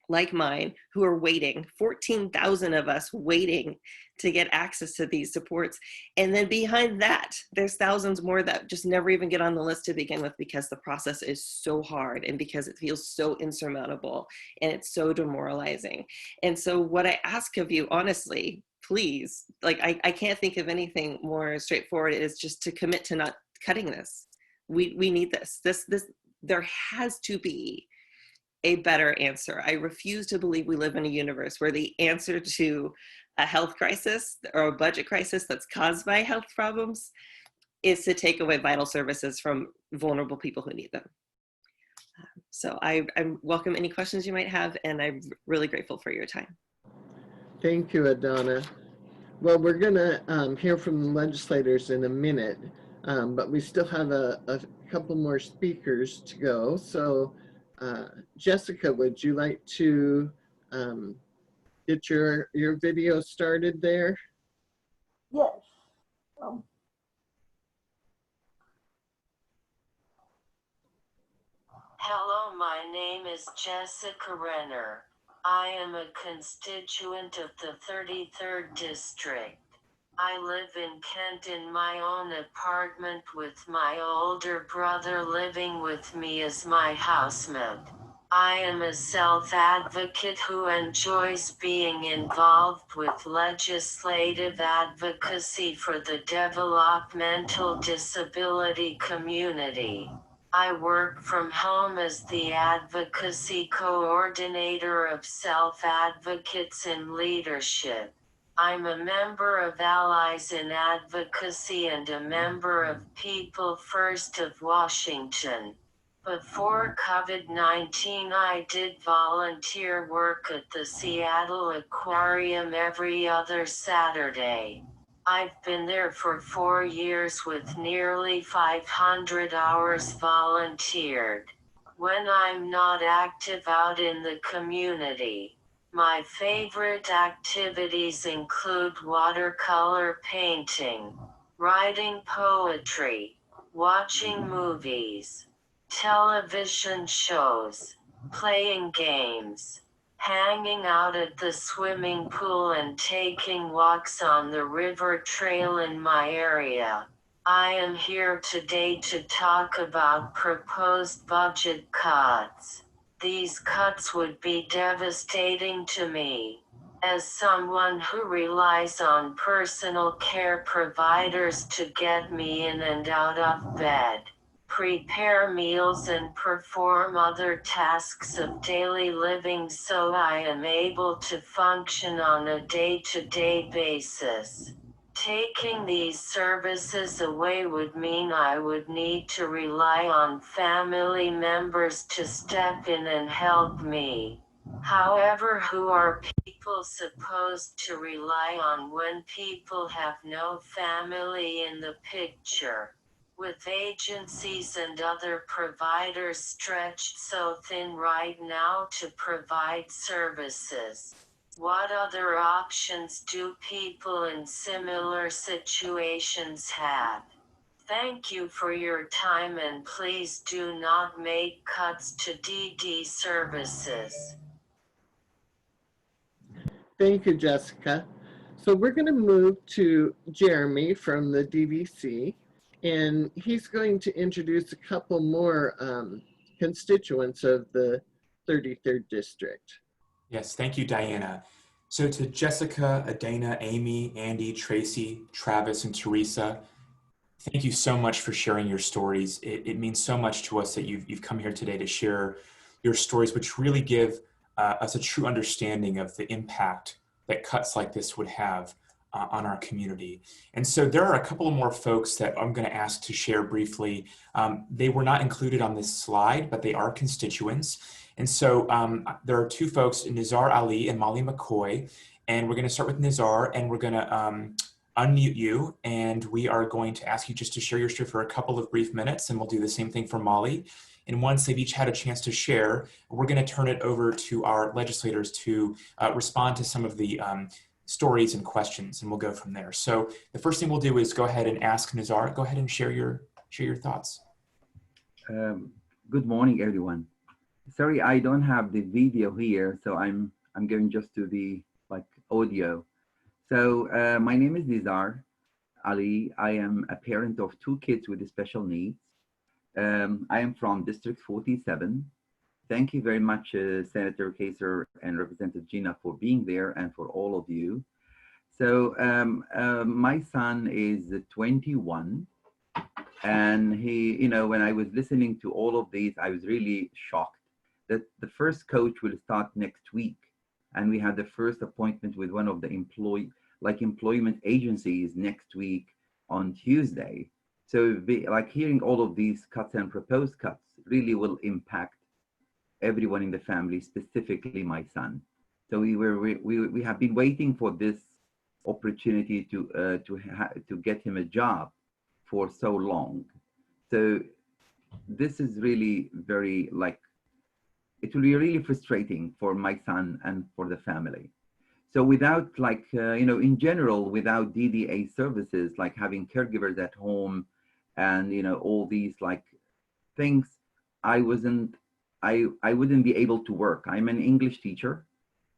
M: like mine who are waiting, 14,000 of us waiting to get access to these supports. And then behind that, there's thousands more that just never even get on the list to begin with because the process is so hard and because it feels so insurmountable and it's so demoralizing. And so what I ask of you, honestly, please, like I can't think of anything more straightforward, is just to commit to not cutting this. We need this. There has to be a better answer. I refuse to believe we live in a universe where the answer to a health crisis or a budget crisis that's caused by health problems is to take away vital services from vulnerable people who need them. So I welcome any questions you might have, and I'm really grateful for your time.
C: Thank you, Adana. Well, we're going to hear from the legislators in a minute, but we still have a couple more speakers to go. So Jessica, would you like to get your video started there?
E: Yes.
B: Hello, my name is Jessica Renner. I am a constituent of the 33rd District. I live in Kent in my own apartment with my older brother living with me as my housemate. I am a self-advocate who enjoys being involved with legislative advocacy for the developmental disability community. I work from home as the advocacy coordinator of self-advocates in leadership. I'm a member of Allies in Advocacy and a member of People First of Washington. Before COVID-19, I did volunteer work at the Seattle Aquarium every other Saturday. I've been there for 4 years with nearly 500 hours volunteered. When I'm not active out in the community, my favorite activities include watercolor painting, writing poetry, watching movies, television shows, playing games, hanging out at the swimming pool and taking walks on the river trail in my area. I am here today to talk about proposed budget cuts. These cuts would be devastating to me. As someone who relies on personal care providers to get me in and out of bed, prepare meals and perform other tasks of daily living so I am able to function on a day-to-day basis. Taking these services away would mean I would need to rely on family members to step in and help me. However, who are people supposed to rely on when people have no family in the picture? With agencies and other providers stretched so thin right now to provide services, what other options do people in similar situations have? Thank you for your time and please do not make cuts to DD services.
C: Thank you, Jessica. So we're going to move to Jeremy from the DVC, and he's going to introduce a couple more constituents of the 33rd District.
D: Yes, thank you, Diana. So to Jessica, Adana, Amy, Andy, Tracy, Travis, and Teresa, thank you so much for sharing your stories. It means so much to us that you've come here today to share your stories, which really give us a true understanding of the impact that cuts like this would have on our community. And so there are a couple of more folks that I'm going to ask to share briefly. They were not included on this slide, but they are constituents. And so there are two folks, Nizar Ali and Molly Mccoy, and we're going to start with Nizar, and we're going to unmute you, and we are going to ask you just to share your story for a couple of brief minutes, and we'll do the same thing for Molly. And once they've each had a chance to share, we're going to turn it over to our legislators to respond to some of the stories and questions, and we'll go from there. So the first thing we'll do is go ahead and ask Nizar. Go ahead and share your thoughts.
N: Good morning, everyone. Sorry, I don't have the video here, so I'm going just to the audio. So my name is Nizar Ali. I am a parent of two kids with special needs. I am from District 47. Thank you very much, Senator Kaiser and Representative Gina, for being there and for all of you. So my son is 21, and he, when I was listening to all of these, I was really shocked that the first coach will start next week, and we had the first appointment with one of the employment agencies next week on Tuesday. So hearing all of these cuts and proposed cuts really will impact everyone in the family, specifically my son. So we have been waiting for this opportunity to get him a job for so long. So this is really very it will be really frustrating for my son and for the family. So without in general, without DDA services, like having caregivers at home and, all these things, I wouldn't be able to work. I'm an English teacher.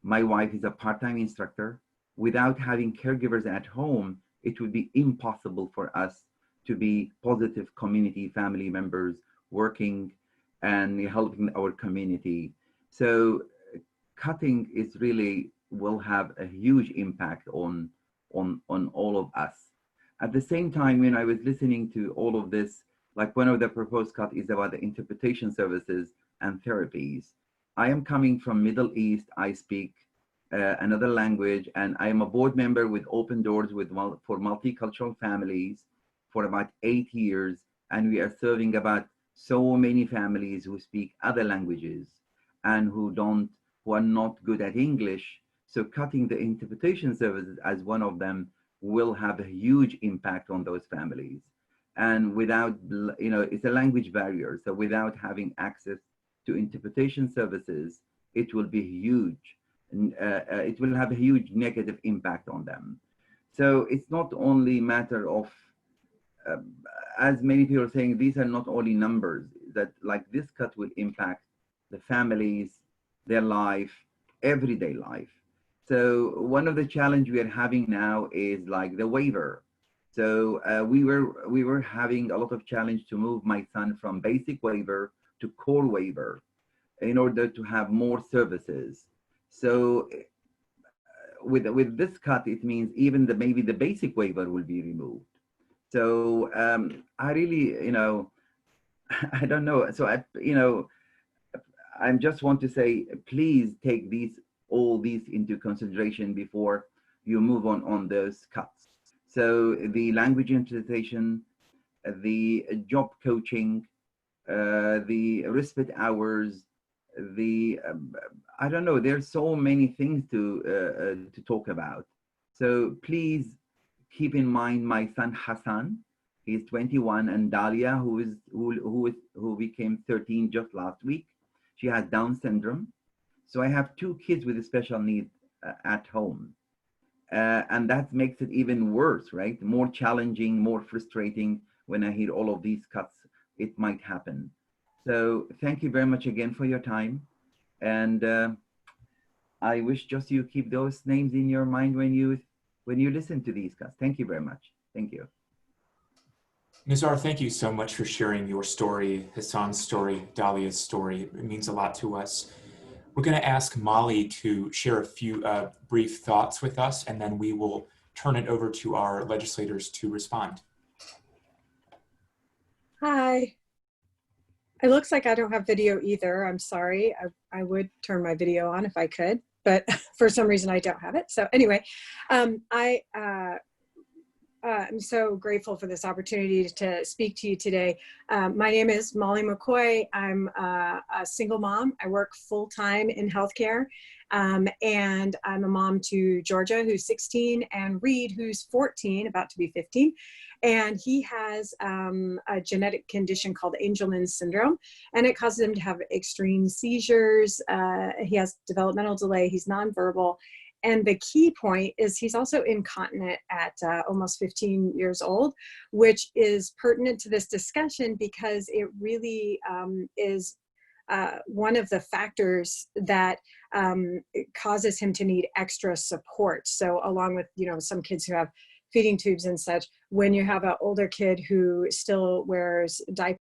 N: My wife is a part-time instructor. Without having caregivers at home, it would be impossible for us to be positive community family members working and helping our community. So cutting is really will have a huge impact on all of us. At the same time, when I was listening to all of this, one of the proposed cut is about the interpretation services and therapies. I am coming from Middle East. I speak another language, and I am a board member with Open Doors for multicultural families for about 8 years, and we are serving about so many families who speak other languages and who are not good at English. So cutting the interpretation services as one of them will have a huge impact on those families. And without, it's a language barrier. So without having access to interpretation services, it will be huge. It will have a huge negative impact on them. So it's not only a matter of, as many people are saying, these are not only numbers, that this cut will impact the families, their life, everyday life. So one of the challenge we are having now is the waiver. So we were having a lot of challenge to move my son from basic waiver to core waiver in order to have more services. So with this cut, it means even maybe the basic waiver will be removed. So I really, I don't know. So I just want to say, please take all these into consideration before you move on those cuts. So the language interpretation, the job coaching, the respite hours, I don't know, there's so many things to talk about. So please keep in mind my son Hassan, he's 21, and Dalia, who became 13 just last week. She has Down syndrome. So I have 2 kids with special needs at home. And that makes it even worse, right? More challenging, more frustrating when I hear all of these cuts, it might happen. So thank you very much again for your time. And I wish just you keep those names in your mind when you listen to these cuts. Thank you very much. Thank you.
D: Nizar, thank you so much for sharing your story, Hassan's story, Dalia's story. It means a lot to us. We're going to ask Molly to share a few brief thoughts with us, and then we will turn it over to our legislators to respond.
O: Hi. It looks like I don't have video either. I'm sorry. I would turn my video on if I could, but for some reason I don't have it. So anyway, I'm so grateful for this opportunity to speak to you today. My name is Molly Mccoy. I'm a single mom. I work full-time in healthcare, and I'm a mom to Georgia, who's 16, and Reed, who's 14, about to be 15. And he has a genetic condition called Angelman syndrome, and it causes him to have extreme seizures. He has developmental delay. He's nonverbal. And the key point is he's also incontinent at almost 15 years old, which is pertinent to this discussion because it really is one of the factors that causes him to need extra support. So along with, some kids who have feeding tubes and such, when you have an older kid who still wears diapers,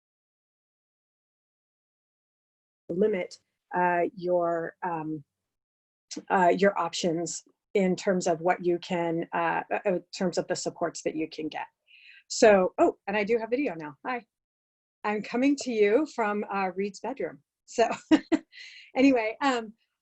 O: limit your options in terms of what you can, in terms of the supports that you can get. So, oh, and I do have video now. Hi, I'm coming to you from Reed's bedroom. So anyway,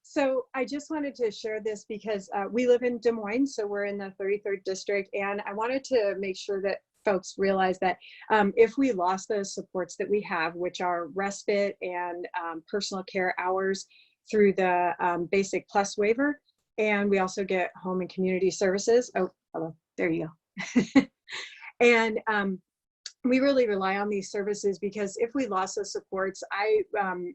O: so I just wanted to share this because we live in Des Moines, so we're in the 33rd district, and I wanted to make sure that folks realize that if we lost those supports that we have, which are respite and personal care hours through the Basic Plus waiver, and we also get home and community services. Oh, hello, there you go. And we really rely on these services because if we lost those supports, I,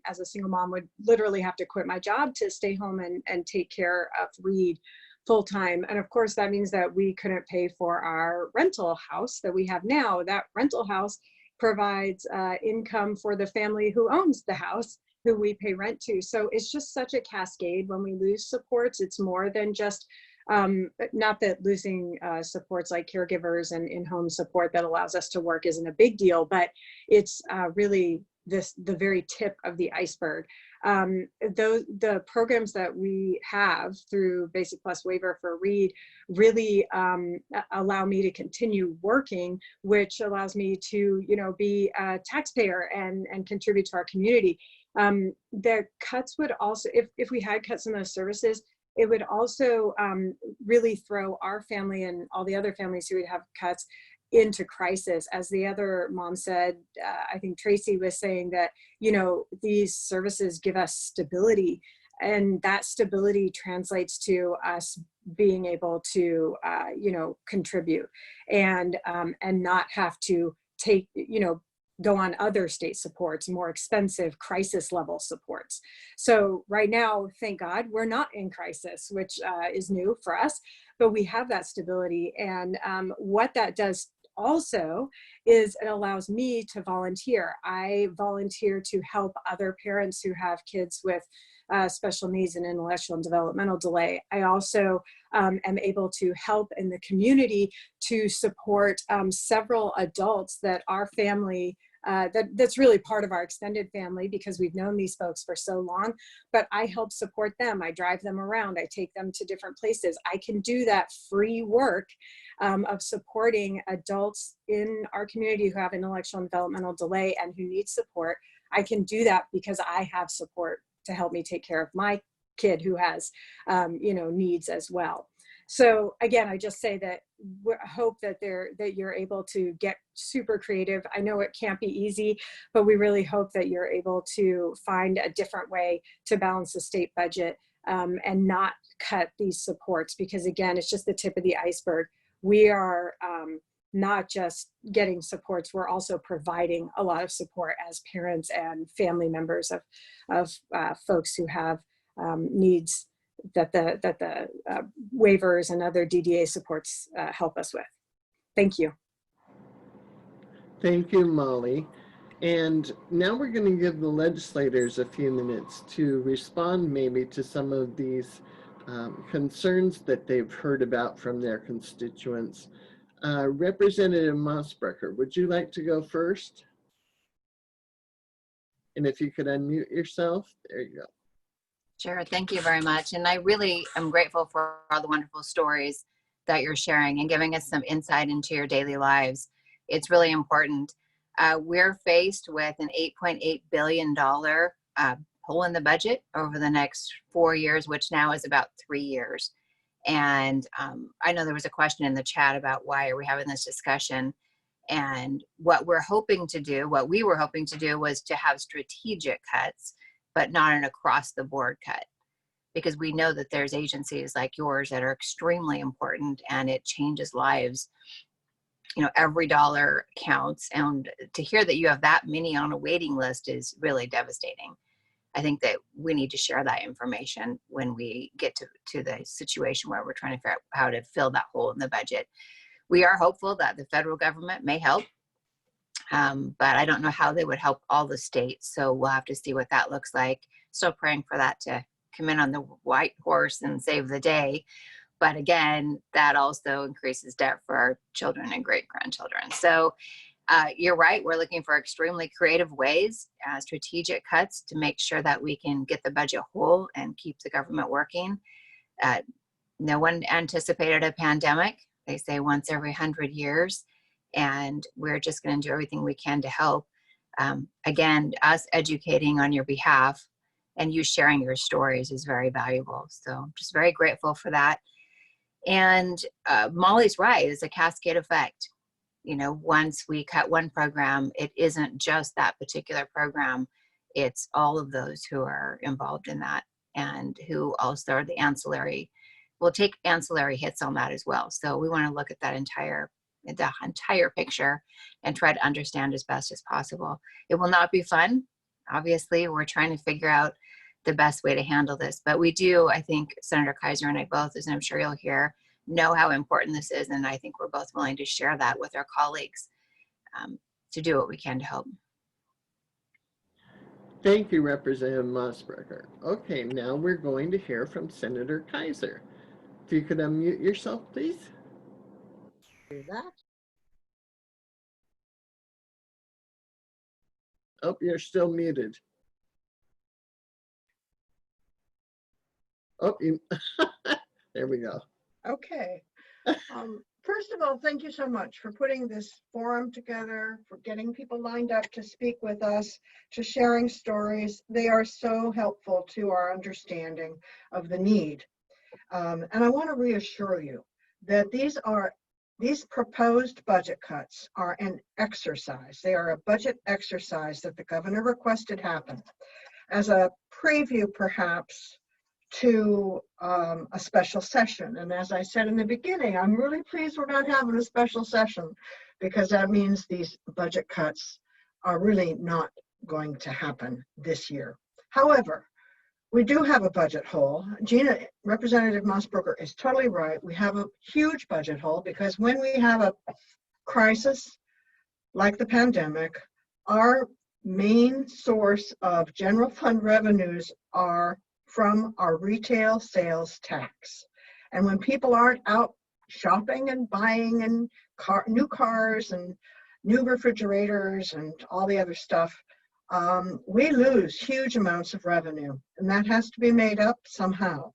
O: as a single mom, would literally have to quit my job to stay home and take care of Reed full time. And of course, that means that we couldn't pay for our rental house that we have now. That rental house provides income for the family who owns the house, who we pay rent to. So it's just such a cascade when we lose supports. It's more than just, not that losing supports like caregivers and in-home support that allows us to work isn't a big deal, but it's really the very tip of the iceberg. The programs that we have through Basic Plus waiver for Reed really allow me to continue working, which allows me to, be a taxpayer and contribute to our community. The cuts would also, if we had cuts in those services, it would also really throw our family and all the other families who would have cuts into crisis. As the other mom said, I think Tracy was saying that, these services give us stability, and that stability translates to us being able to, contribute and not have to take, go on other state supports, more expensive crisis level supports. So right now, thank God, we're not in crisis, which is new for us, but we have that stability. And what that does also is it allows me to volunteer. I volunteer to help other parents who have kids with special needs and intellectual and developmental delay. I also am able to help in the community to support several adults that our family that's really part of our extended family because we've known these folks for so long, but I help support them. I drive them around. I take them to different places. I can do that free work of supporting adults in our community who have intellectual and developmental delay and who need support. I can do that because I have support to help me take care of my kid who has, needs as well. So again, I just say that I hope that you're able to get super creative. I know it can't be easy, but we really hope that you're able to find a different way to balance the state budget and not cut these supports, because again, it's just the tip of the iceberg. We are not just getting supports, we're also providing a lot of support as parents and family members of folks who have needs that the waivers and other DDA supports help us with. Thank you.
C: Thank you, Molly. And now we're going to give the legislators a few minutes to respond maybe to some of these concerns that they've heard about from their constituents. Representative Mossbrucker, would you like to go first? And if you could unmute yourself, there you go.
G: Sure, thank you very much. And I really am grateful for all the wonderful stories that you're sharing and giving us some insight into your daily lives. It's really important. We're faced with an $8.8 billion hole in the budget over the next 4 years, which now is about 3 years. And I know there was a question in the chat about why are we having this discussion. And what we were hoping to do was to have strategic cuts, but not an across the board cut, because we know that there's agencies like yours that are extremely important and it changes lives. You know, every dollar counts, and to hear that you have that many on a waiting list is really devastating. I think that we need to share that information when we get to the situation where we're trying to figure out how to fill that hole in the budget. We are hopeful that the federal government may help. But I don't know how they would help all the states. So we'll have to see what that looks like. Still praying for that to come in on the white horse and save the day. But again, that also increases debt for our children and great grandchildren. So you're right. We're looking for extremely creative ways, strategic cuts to make sure that we can get the budget whole and keep the government working. No one anticipated a pandemic. They say once every 100 years. And we're just going to do everything we can to help. Again, us educating on your behalf and you sharing your stories is very valuable. So I'm just very grateful for that. And Molly's right, it's a cascade effect. You know, once we cut one program, it isn't just that particular program. It's all of those who are involved in that and who also are the ancillary, will take ancillary hits on that as well. So we want to look at that entire picture and try to understand as best as possible. It will not be fun. Obviously, we're trying to figure out the best way to handle this, but we do, I think Senator Kaiser and I both, as I'm sure you'll hear, know how important this is. And I think we're both willing to share that with our colleagues to do what we can to help.
C: Thank you, Representative Mossbrucker. Okay, now we're going to hear from Senator Kaiser. If you could unmute yourself, please.
F: Do that.
C: Oh, you're still muted. Oh, there we go.
F: Okay. First of all, thank you so much for putting this forum together, for getting people lined up to speak with us, to sharing stories. They are so helpful to our understanding of the need. And I want to reassure you that these proposed budget cuts are an exercise. They are a budget exercise that the governor requested happen as a preview, perhaps, to a special session. And as I said in the beginning, I'm really pleased we're not having a special session, because that means these budget cuts are really not going to happen this year. However, we do have a budget hole. Representative Mossbrucker is totally right. We have a huge budget hole because when we have a crisis like the pandemic, our main source of general fund revenues are from our retail sales tax. And when people aren't out shopping and buying and new cars and new refrigerators and all the other stuff, we lose huge amounts of revenue, and that has to be made up somehow.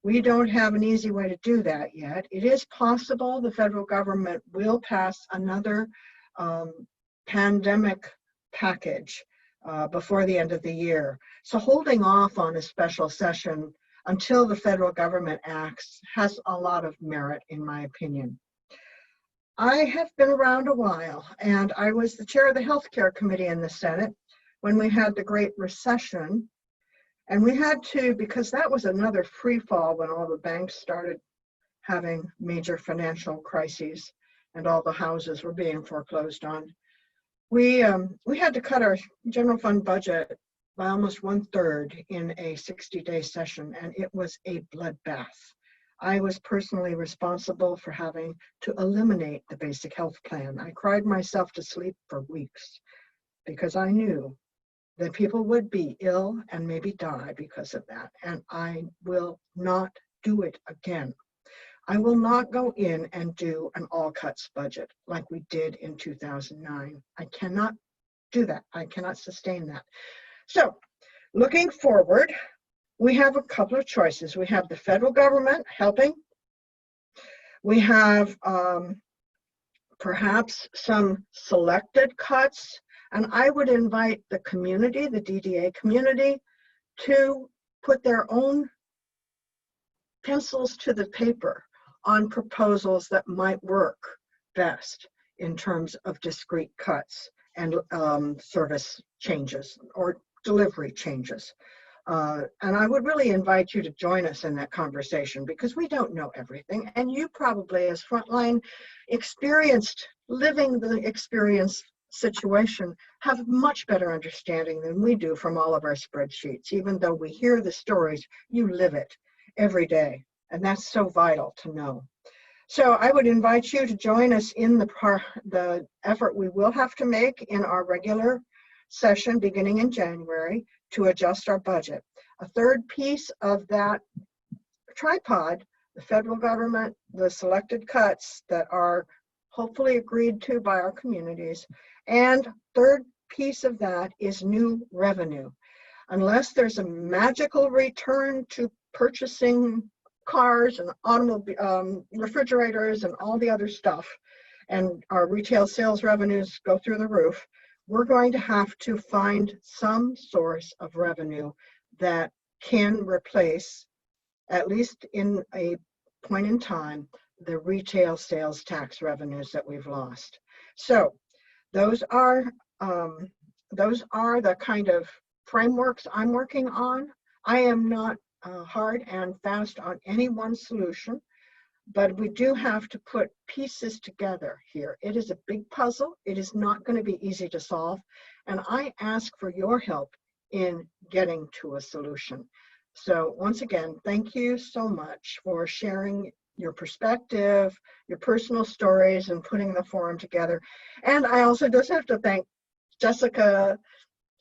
F: We don't have an easy way to do that yet. It is possible the federal government will pass another pandemic package before the end of the year. So holding off on a special session until the federal government acts has a lot of merit, in my opinion. I have been around a while, and I was the chair of the healthcare committee in the Senate when we had the Great Recession. And we had to, because that was another free fall when all the banks started having major financial crises and all the houses were being foreclosed on. We had to cut our general fund budget by almost 1/3 in a 60-day session, and it was a bloodbath. I was personally responsible for having to eliminate the basic health plan. I cried myself to sleep for weeks because I knew that people would be ill and maybe die because of that. And I will not do it again. I will not go in and do an all cuts budget like we did in 2009. I cannot do that. I cannot sustain that. So looking forward, we have a couple of choices. We have the federal government helping. We have perhaps some selected cuts. And I would invite the community, the DDA community, to put their own pencils to the paper on proposals that might work best in terms of discrete cuts and service changes or delivery changes. And I would really invite you to join us in that conversation because we don't know everything. And you probably, as frontline experienced, living the experience situation, have much better understanding than we do from all of our spreadsheets. Even though we hear the stories, you live it every day. And that's so vital to know. So I would invite you to join us in the effort we will have to make in our regular session beginning in January to adjust our budget. A third piece of that tripod, the federal government, the selected cuts that are hopefully agreed to by our communities, and third piece of that is new revenue. Unless there's a magical return to purchasing cars and automobile refrigerators and all the other stuff, and our retail sales revenues go through the roof, we're going to have to find some source of revenue that can replace, at least in a point in time, the retail sales tax revenues that we've lost. So those are the kind of frameworks I'm working on. I am not hard and fast on any one solution, but we do have to put pieces together here. It is a big puzzle. It is not going to be easy to solve. And I ask for your help in getting to a solution. So once again, thank you so much for sharing your perspective, your personal stories, and putting the forum together. And I also just have to thank Jessica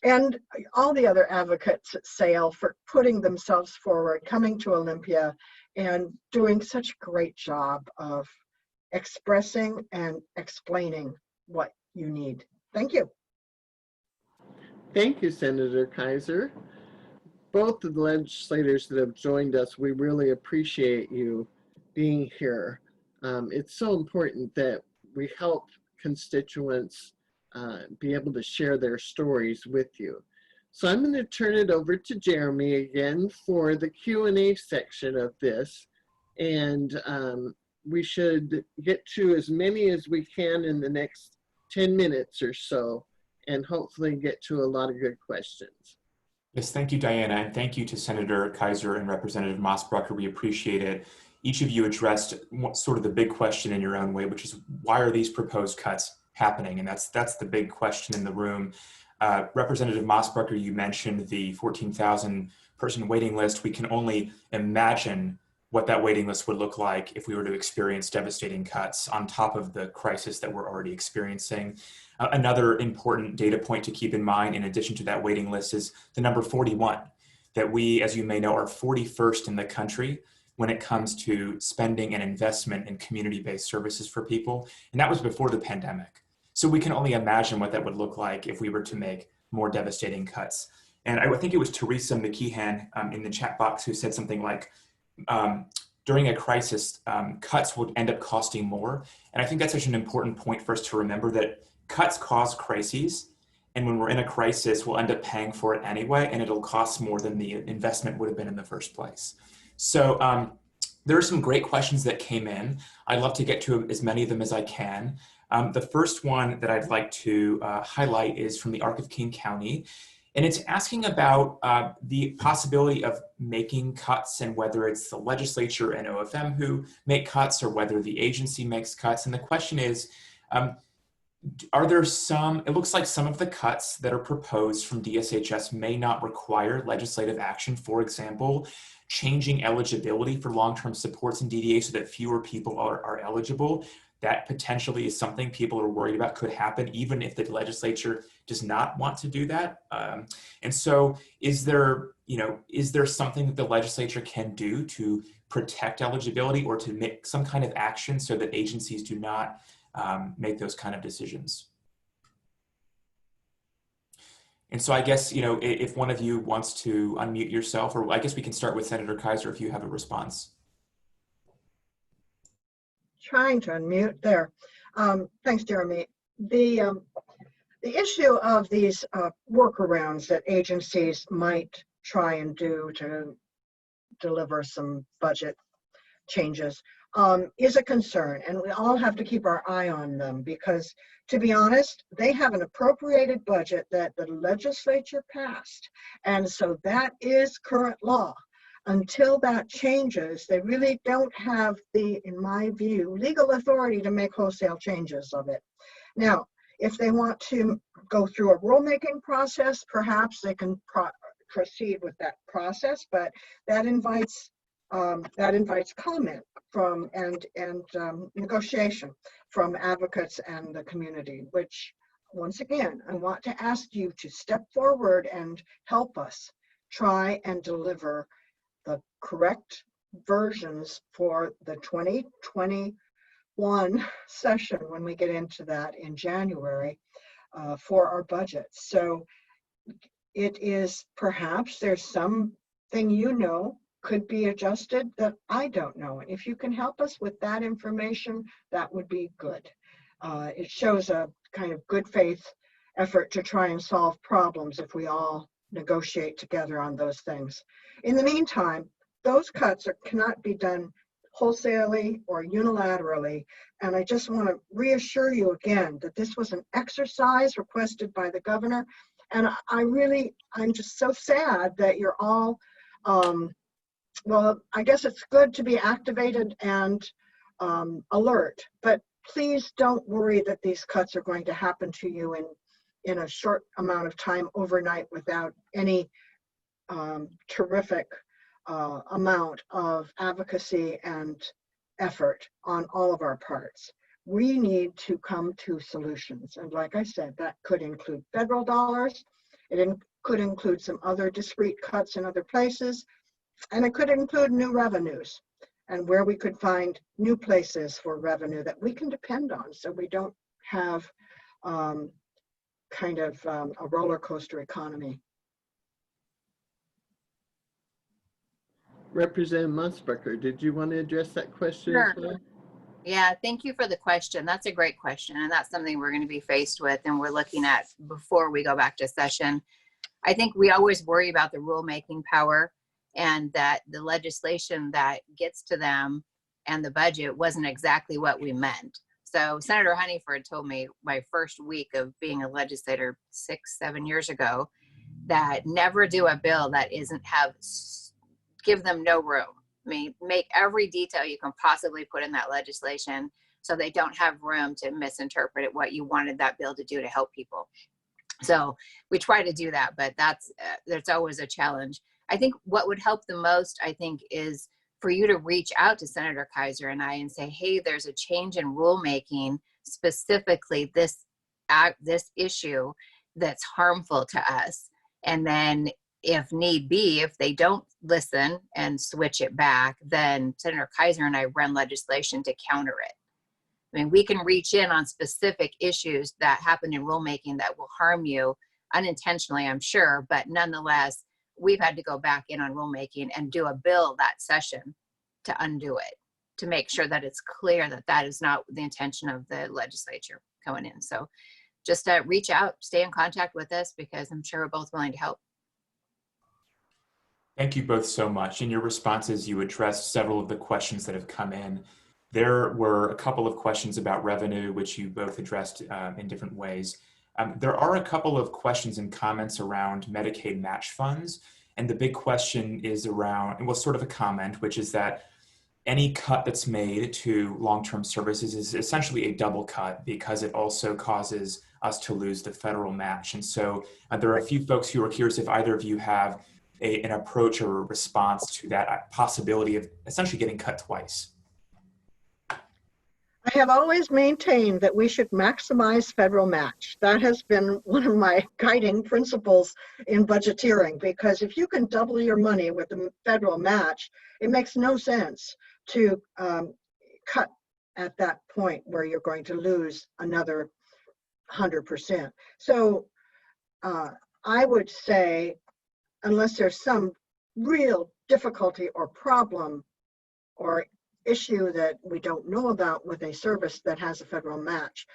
F: and all the other advocates at SAIL for putting themselves forward, coming to Olympia, and doing such a great job of expressing and explaining what you need. Thank you.
C: Thank you, Senator Kaiser. Both of the legislators that have joined us, we really appreciate you being here. It's so important that we help constituents be able to share their stories with you. So I'm going to turn it over to Jeremy again for the Q&A section of this. And we should get to as many as we can in the next 10 minutes or so, and hopefully get to a lot of good questions.
D: Yes, thank you, Diana, and thank you to Senator Kaiser and Representative Mossbrucker. We appreciate it. Each of you addressed sort of the big question in your own way, which is why are these proposed cuts happening? And that's the big question in the room. Representative Mossbrucker, you mentioned the 14,000 person waiting list. We can only imagine what that waiting list would look like if we were to experience devastating cuts on top of the crisis that we're already experiencing. Another important data point to keep in mind, in addition to that waiting list, is the number 41, that we, as you may know, are 41st in the country when it comes to spending and investment in community-based services for people. And that was before the pandemic. So we can only imagine what that would look like if we were to make more devastating cuts. And I think it was Teresa McKeehan in the chat box who said something like, during a crisis, cuts would end up costing more. And I think that's such an important point for us to remember, that cuts cause crises. And when we're in a crisis, we'll end up paying for it anyway, and it'll cost more than the investment would have been in the first place. So there are some great questions that came in. I'd love to get to as many of them as I can. The first one that I'd like to highlight is from the ARC of King County. And it's asking about the possibility of making cuts, and whether it's the legislature and OFM who make cuts or whether the agency makes cuts. And the question is, are there some, it looks like some of the cuts that are proposed from DSHS may not require legislative action. For example, changing eligibility for long-term supports in DDA so that fewer people are eligible. That potentially is something people are worried about could happen, even if the legislature does not want to do that. And so is there something that the legislature can do to protect eligibility, or to make some kind of action so that agencies do not make those kind of decisions? And so I guess, if one of you wants to unmute yourself, or I guess we can start with Senator Kaiser if you have a response.
F: Trying to unmute there. Thanks, Jeremy. The issue of these workarounds that agencies might try and do to deliver some budget changes is a concern, and we all have to keep our eye on them, because, to be honest, they have an appropriated budget that the legislature passed, and so that is current law. Until that changes, they really don't have the, in my view, legal authority to make wholesale changes of it. Now, if they want to go through a rulemaking process, perhaps they can proceed with that process, but that invites comment from and negotiation from advocates and the community, which, once again, I want to ask you to step forward and help us try and deliver the correct versions for the 2021 session when we get into that in January for our budget. So it is, perhaps there's something could be adjusted that I don't know. And if you can help us with that information, that would be good. It shows a kind of good faith effort to try and solve problems if we all negotiate together on those things. In the meantime, those cuts cannot be done wholesalely or unilaterally. And I just want to reassure you again that this was an exercise requested by the governor. And I'm just so sad that you're all, well, I guess it's good to be activated and alert, but please don't worry that these cuts are going to happen to you in a short amount of time overnight without any terrific amount of advocacy and effort on all of our parts. We need to come to solutions. And like I said, that could include federal dollars. It could include some other discrete cuts in other places. And it could include new revenues, and where we could find new places for revenue that we can depend on, so we don't have kind of a roller coaster economy.
C: Representative Musbacher, did you want to address that question?
G: Sure.
C: As well?
G: Yeah, thank you for the question. That's a great question, and that's something we're going to be faced with and we're looking at before we go back to session. I think we always worry about the rulemaking power, and that the legislation that gets to them and the budget wasn't exactly what we meant. So Senator Honeyford told me my first week of being a legislator 6-7 years ago that never do a bill that give them no room. I mean, make every detail you can possibly put in that legislation so they don't have room to misinterpret what you wanted that bill to do to help people. So we try to do that, but that's always a challenge. I think what would help the most, is for you to reach out to Senator Kaiser and I and say, hey, there's a change in rulemaking, specifically this issue that's harmful to us. And then if need be, if they don't listen and switch it back, then Senator Kaiser and I run legislation to counter it. I I mean, we can reach in on specific issues that happen in rulemaking that will harm you unintentionally, I'm sure, but nonetheless, we've had to go back in on rulemaking and do a bill that session to undo it, to make sure that it's clear that that is not the intention of the legislature going in. So just reach out, stay in contact with us, because I'm sure we're both willing to help.
D: Thank you both so much. In your responses, you addressed several of the questions that have come in. There were a couple of questions about revenue, which you both addressed in different ways. There are a couple of questions and comments around Medicaid match funds. And the big question is around, well, sort of a comment, which is that any cut that's made to long-term services is essentially a double cut because it also causes us to lose the federal match. And so there are a few folks who are curious if either of you have an approach or a response to that possibility of essentially getting cut twice.
F: I have always maintained that we should maximize federal match. That has been one of my guiding principles in budgeteering, because if you can double your money with the federal match, it makes no sense to cut at that point where you're going to lose another 100%. So I would say, unless there's some real difficulty or problem or issue that we don't know about with a service that has a federal match,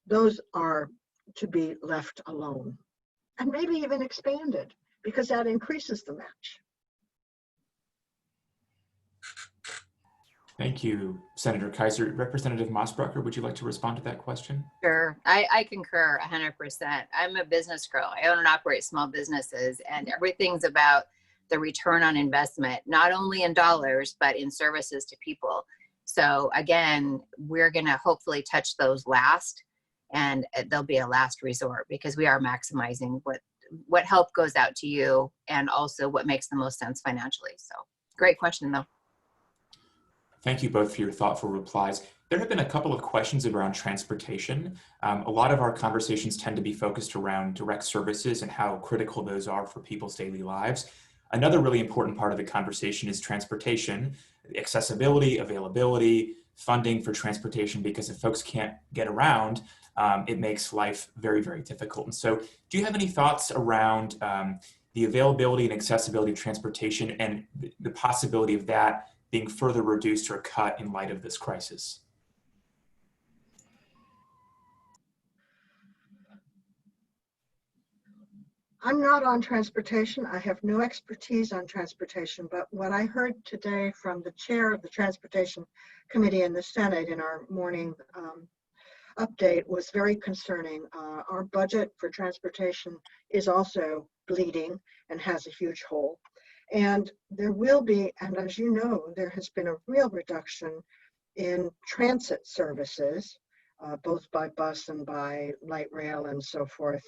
F: those are to be left alone and maybe even expanded, because that increases the match.
D: Thank you, Senator Kaiser. Representative Mossbrucker, would you like to respond to that question?
G: Sure, I concur 100%. I'm a business girl. I own and operate small businesses, and everything's about the return on investment, not only in dollars, but in services to people. So again, we're gonna hopefully touch those last, and they'll be a last resort, because we are maximizing what help goes out to you and also what makes the most sense financially. So great question though.
D: Thank you both for your thoughtful replies. There have been a couple of questions around transportation. A lot of our conversations tend to be focused around direct services and how critical those are for people's daily lives. Another really important part of the conversation is transportation, accessibility, availability, funding for transportation, because if folks can't get around, it makes life very, very difficult. And so do you have any thoughts around the availability and accessibility of transportation and the possibility of that being further reduced or cut in light of this crisis?
F: I'm not on transportation. I have no expertise on transportation, but what I heard today from the chair of the Transportation Committee in the Senate in our morning update was very concerning. Our budget for transportation is also bleeding and has a huge hole. And there will be, and as you know, there has been a real reduction in transit services, both by bus and by light rail and so forth,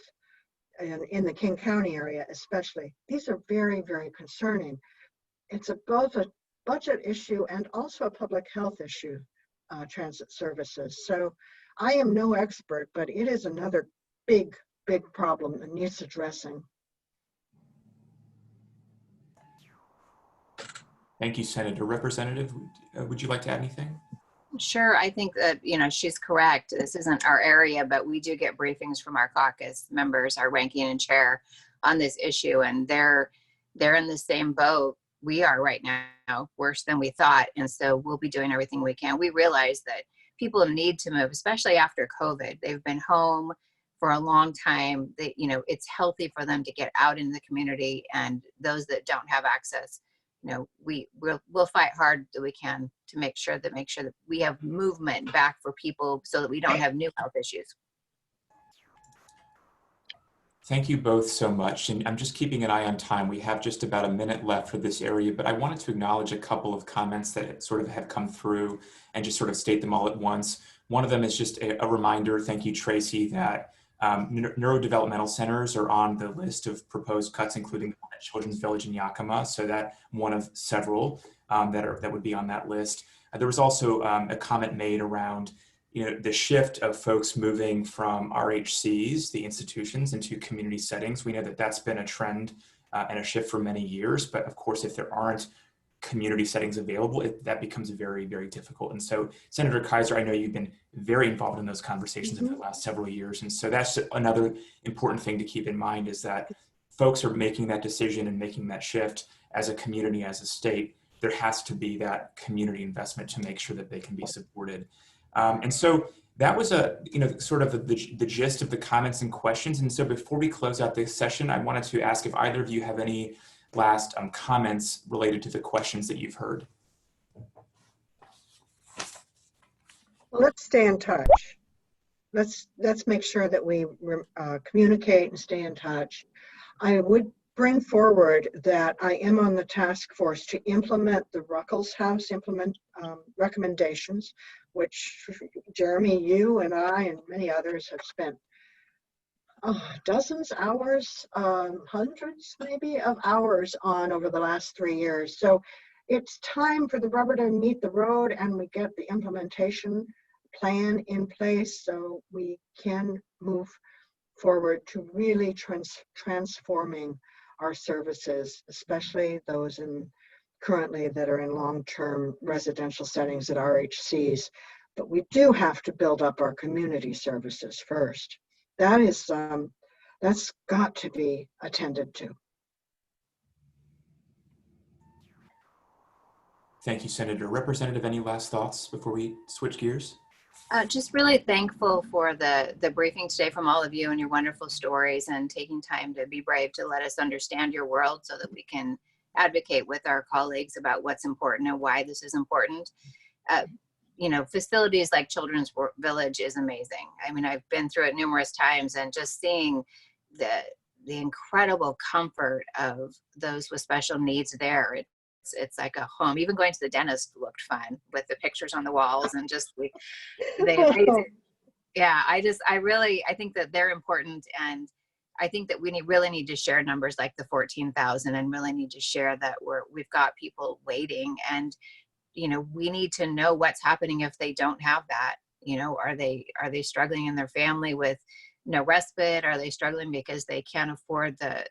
F: and in the King County area especially. These are very, very concerning. It's both a budget issue and also a public health issue, transit services. So I am no expert, but it is another big, big problem that needs addressing.
D: Thank you, Senator. Representative, would you like to add anything?
G: Sure, I think that, she's correct. This isn't our area, but we do get briefings from our caucus members, our ranking and chair, on this issue, and they're in the same boat we are right now, worse than we thought. And so we'll be doing everything we can. We realize that people need to move, especially after COVID. They've been home for a long time. It's healthy for them to get out in the community, and those that don't have access, we'll fight hard that we can to make sure that we have movement back for people so that we don't have new health issues.
D: Thank you both so much. And I'm just keeping an eye on time. We have just about a minute left for this area, but I wanted to acknowledge a couple of comments that sort of have come through and just sort of state them all at once. One of them is just a reminder, thank you, Tracy, that neurodevelopmental centers are on the list of proposed cuts, including the one at Children's Village in Yakima. So that one of several that would be on that list. There was also a comment made around the shift of folks moving from RHCs, the institutions, into community settings. We know that that's been a trend and a shift for many years, but of course, if there aren't community settings available, that becomes very, very difficult. And so, Senator Kaiser, I know you've been very involved in those conversations over the last several years. And so that's another important thing to keep in mind, is that folks are making that decision and making that shift as a community, as a state. There has to be that community investment to make sure that they can be supported. And so that was sort of the gist of the comments and questions. And so before we close out this session, I wanted to ask if either of you have any last comments related to the questions that you've heard.
F: Well, let's stay in touch. Let's make sure that we communicate and stay in touch. I would bring forward that I am on the task force to implement the Ruckelshaus recommendations, which Jeremy, you and I and many others have spent dozens, hours, hundreds maybe of hours on over the last 3 years. So it's time for the rubber to meet the road and we get the implementation plan in place so we can move forward to really transforming our services, especially those currently that are in long-term residential settings at RHCs. But we do have to build up our community services first. That's got to be attended to.
D: Thank you, Senator. Representative, any last thoughts before we switch gears?
G: Just really thankful for the briefing today from all of you and your wonderful stories, and taking time to be brave to let us understand your world so that we can advocate with our colleagues about what's important and why this is important. Facilities like Children's Village is amazing. I mean, I've been through it numerous times, and just seeing the incredible comfort of those with special needs there. It's like a home. Even going to the dentist looked fun with the pictures on the walls, and just yeah, I think that they're important, and I think that we really need to share numbers like the 14,000, and really need to share that we've got people waiting, and we need to know what's happening if they don't have that. Are they struggling in their family with no respite? Are they struggling because they can't afford the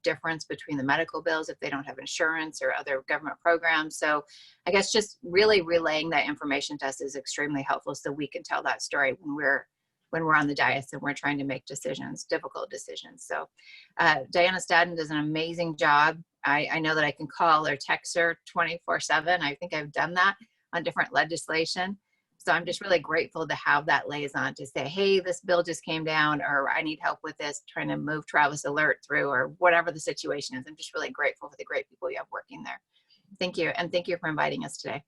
G: difference between the medical bills if they don't have insurance or other government programs? So I guess just really relaying that information to us is extremely helpful, so we can tell that story when we're on the dais and we're trying to make decisions, difficult decisions. So Diana Stadden does an amazing job. I know that I can call or text her 24/7. I think I've done that on different legislation. So I'm just really grateful to have that liaison to say, hey, this bill just came down, or I need help with this, trying to move Travis Alert through, or whatever the situation is. I'm just really grateful for the great people you have working there. Thank you. And thank you for inviting us today.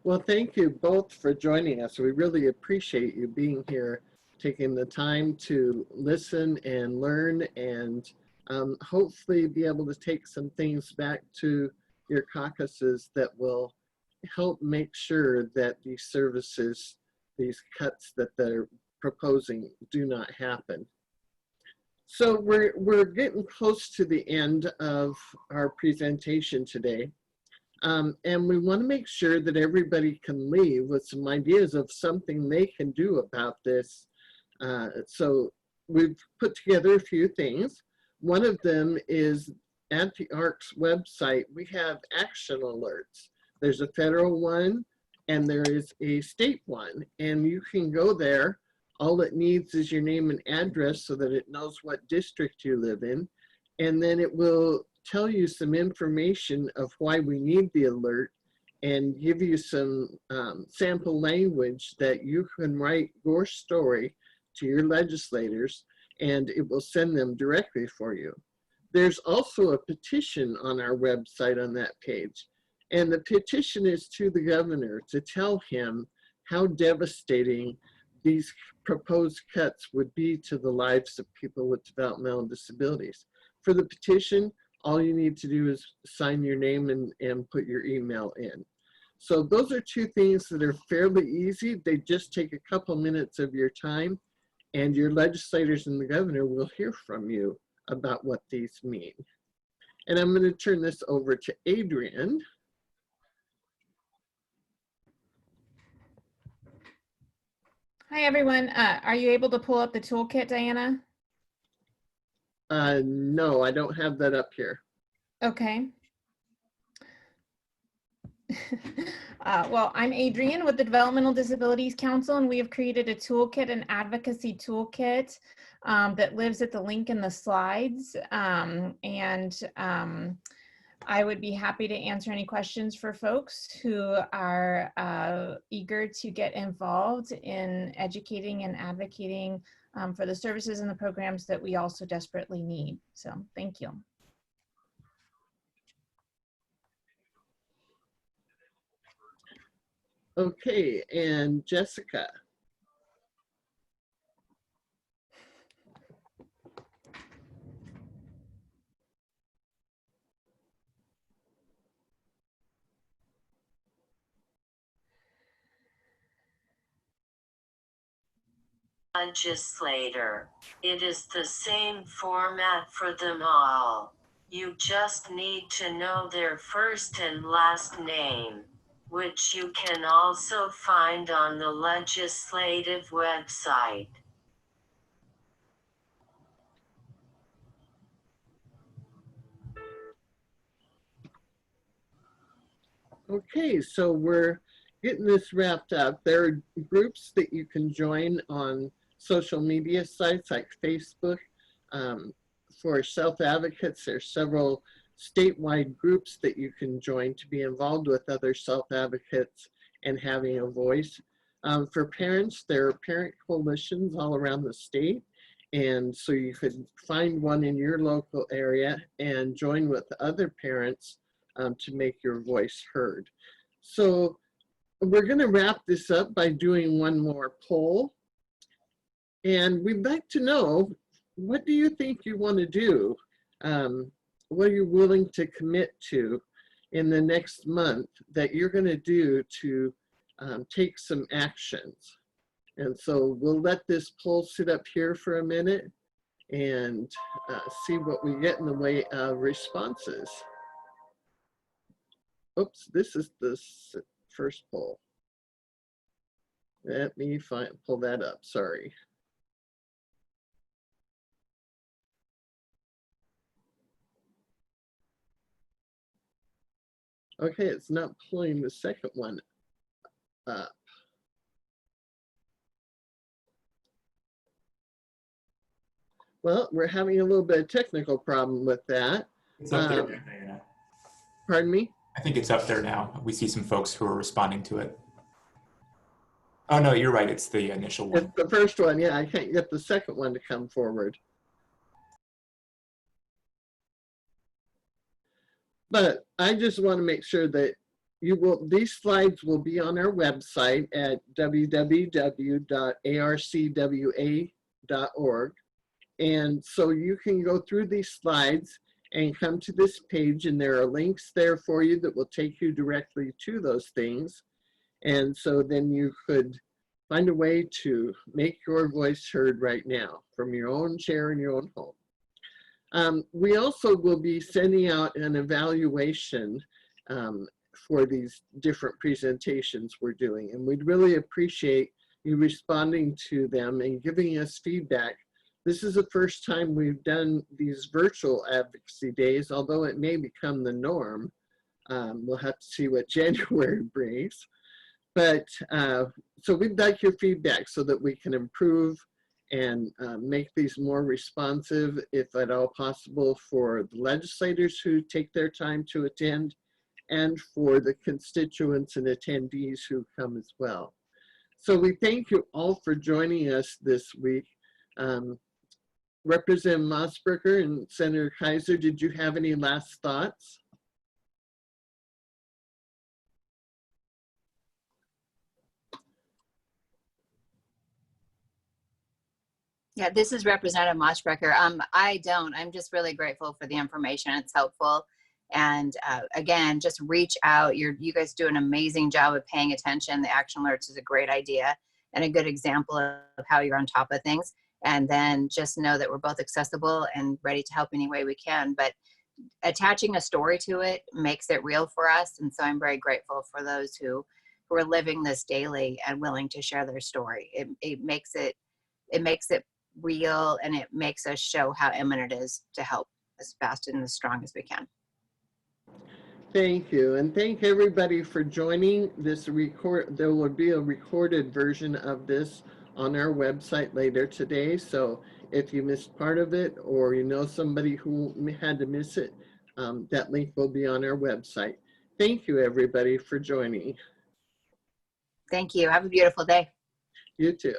C: Well, thank you both for joining us. We really appreciate you being here, taking the time to listen and learn, and hopefully be able to take some things back to your caucuses that will help make sure that these services, these cuts that they're proposing, do not happen. So we're getting close to the end of our presentation today. And we want to make sure that everybody can leave with some ideas of something they can do about this. So we've put together a few things. One of them is at the ARC's website, we have action alerts. There's a federal one and there is a state one, and you can go there. All it needs is your name and address so that it knows what district you live in. And then it will tell you some information of why we need the alert, and give you some sample language that you can write your story to your legislators, and it will send them directly for you. There's also a petition on our website on that page. And the petition is to the governor to tell him how devastating these proposed cuts would be to the lives of people with developmental disabilities. For the petition, all you need to do is sign your name and put your email in. So those are two things that are fairly easy. They just take a couple minutes of your time, and your legislators and the governor will hear from you about what these mean. And I'm going to turn this over to Adrian.
P: Hi, everyone. Are you able to pull up the toolkit, Diana?
C: No, I don't have that up here.
P: Okay. Well, I'm Adrienne with the Developmental Disabilities Council, and we have created a toolkit, an advocacy toolkit that lives at the link in the slides. I would be happy to answer any questions for folks who are eager to get involved in educating and advocating for the services and the programs that we also desperately need. So thank you.
C: Okay, and Jessica.
B: Legislator. It is the same format for them all. You just need to know their first and last name, which you can also find on the legislative website.
C: Okay, so we're getting this wrapped up. There are groups that you can join on social media sites like Facebook. For self-advocates, there's several statewide groups that you can join to be involved with other self-advocates and having a voice. For parents, there are parent coalitions all around the state. And so you could find one in your local area and join with other parents to make your voice heard. So we're going to wrap this up by doing one more poll. And we'd like to know, what do you think you want to do? What are you willing to commit to in the next month that you're going to do to take some actions? And so we'll let this poll sit up here for a minute and see what we get in the way of responses. Oops, this is the first poll. Let me pull that up, sorry. Okay, it's not pulling the second one up. Well, we're having a little bit of technical problem with that.
D: It's up there now.
C: Pardon me?
D: I think it's up there now. We see some folks who are responding to it. Oh no, you're right. It's the initial one.
C: It's the first one, yeah. I can't get the second one to come forward. But I just want to make sure that these slides will be on our website at www.arcwa.org. And so you can go through these slides and come to this page, and there are links there for you that will take you directly to those things. And so then you could find a way to make your voice heard right now from your own chair in your own home. We also will be sending out an evaluation for these different presentations we're doing. And we'd really appreciate you responding to them and giving us feedback. This is the first time we've done these virtual advocacy days, although it may become the norm. We'll have to see what January brings. But so we'd like your feedback so that we can improve and make these more responsive, if at all possible, for the legislators who take their time to attend and for the constituents and attendees who come as well. So we thank you all for joining us this week. Representative Mossberger and Senator Kaiser, did you have any last thoughts?
G: Yeah, this is Representative Mossberger. I don't. I'm just really grateful for the information. It's helpful. And again, just reach out. You guys do an amazing job of paying attention. The action alerts is a great idea and a good example of how you're on top of things. And then just know that we're both accessible and ready to help any way we can. But attaching a story to it makes it real for us. And so I'm very grateful for those who are living this daily and willing to share their story. It makes it real, and it makes us show how imminent it is to help as fast and as strong as we can.
C: Thank you, and thank everybody for joining this record. There will be a recorded version of this on our website later today. So if you missed part of it, or you know somebody who had to miss it, that link will be on our website. Thank you, everybody, for joining.
G: Thank you. Have a beautiful day.
C: You too.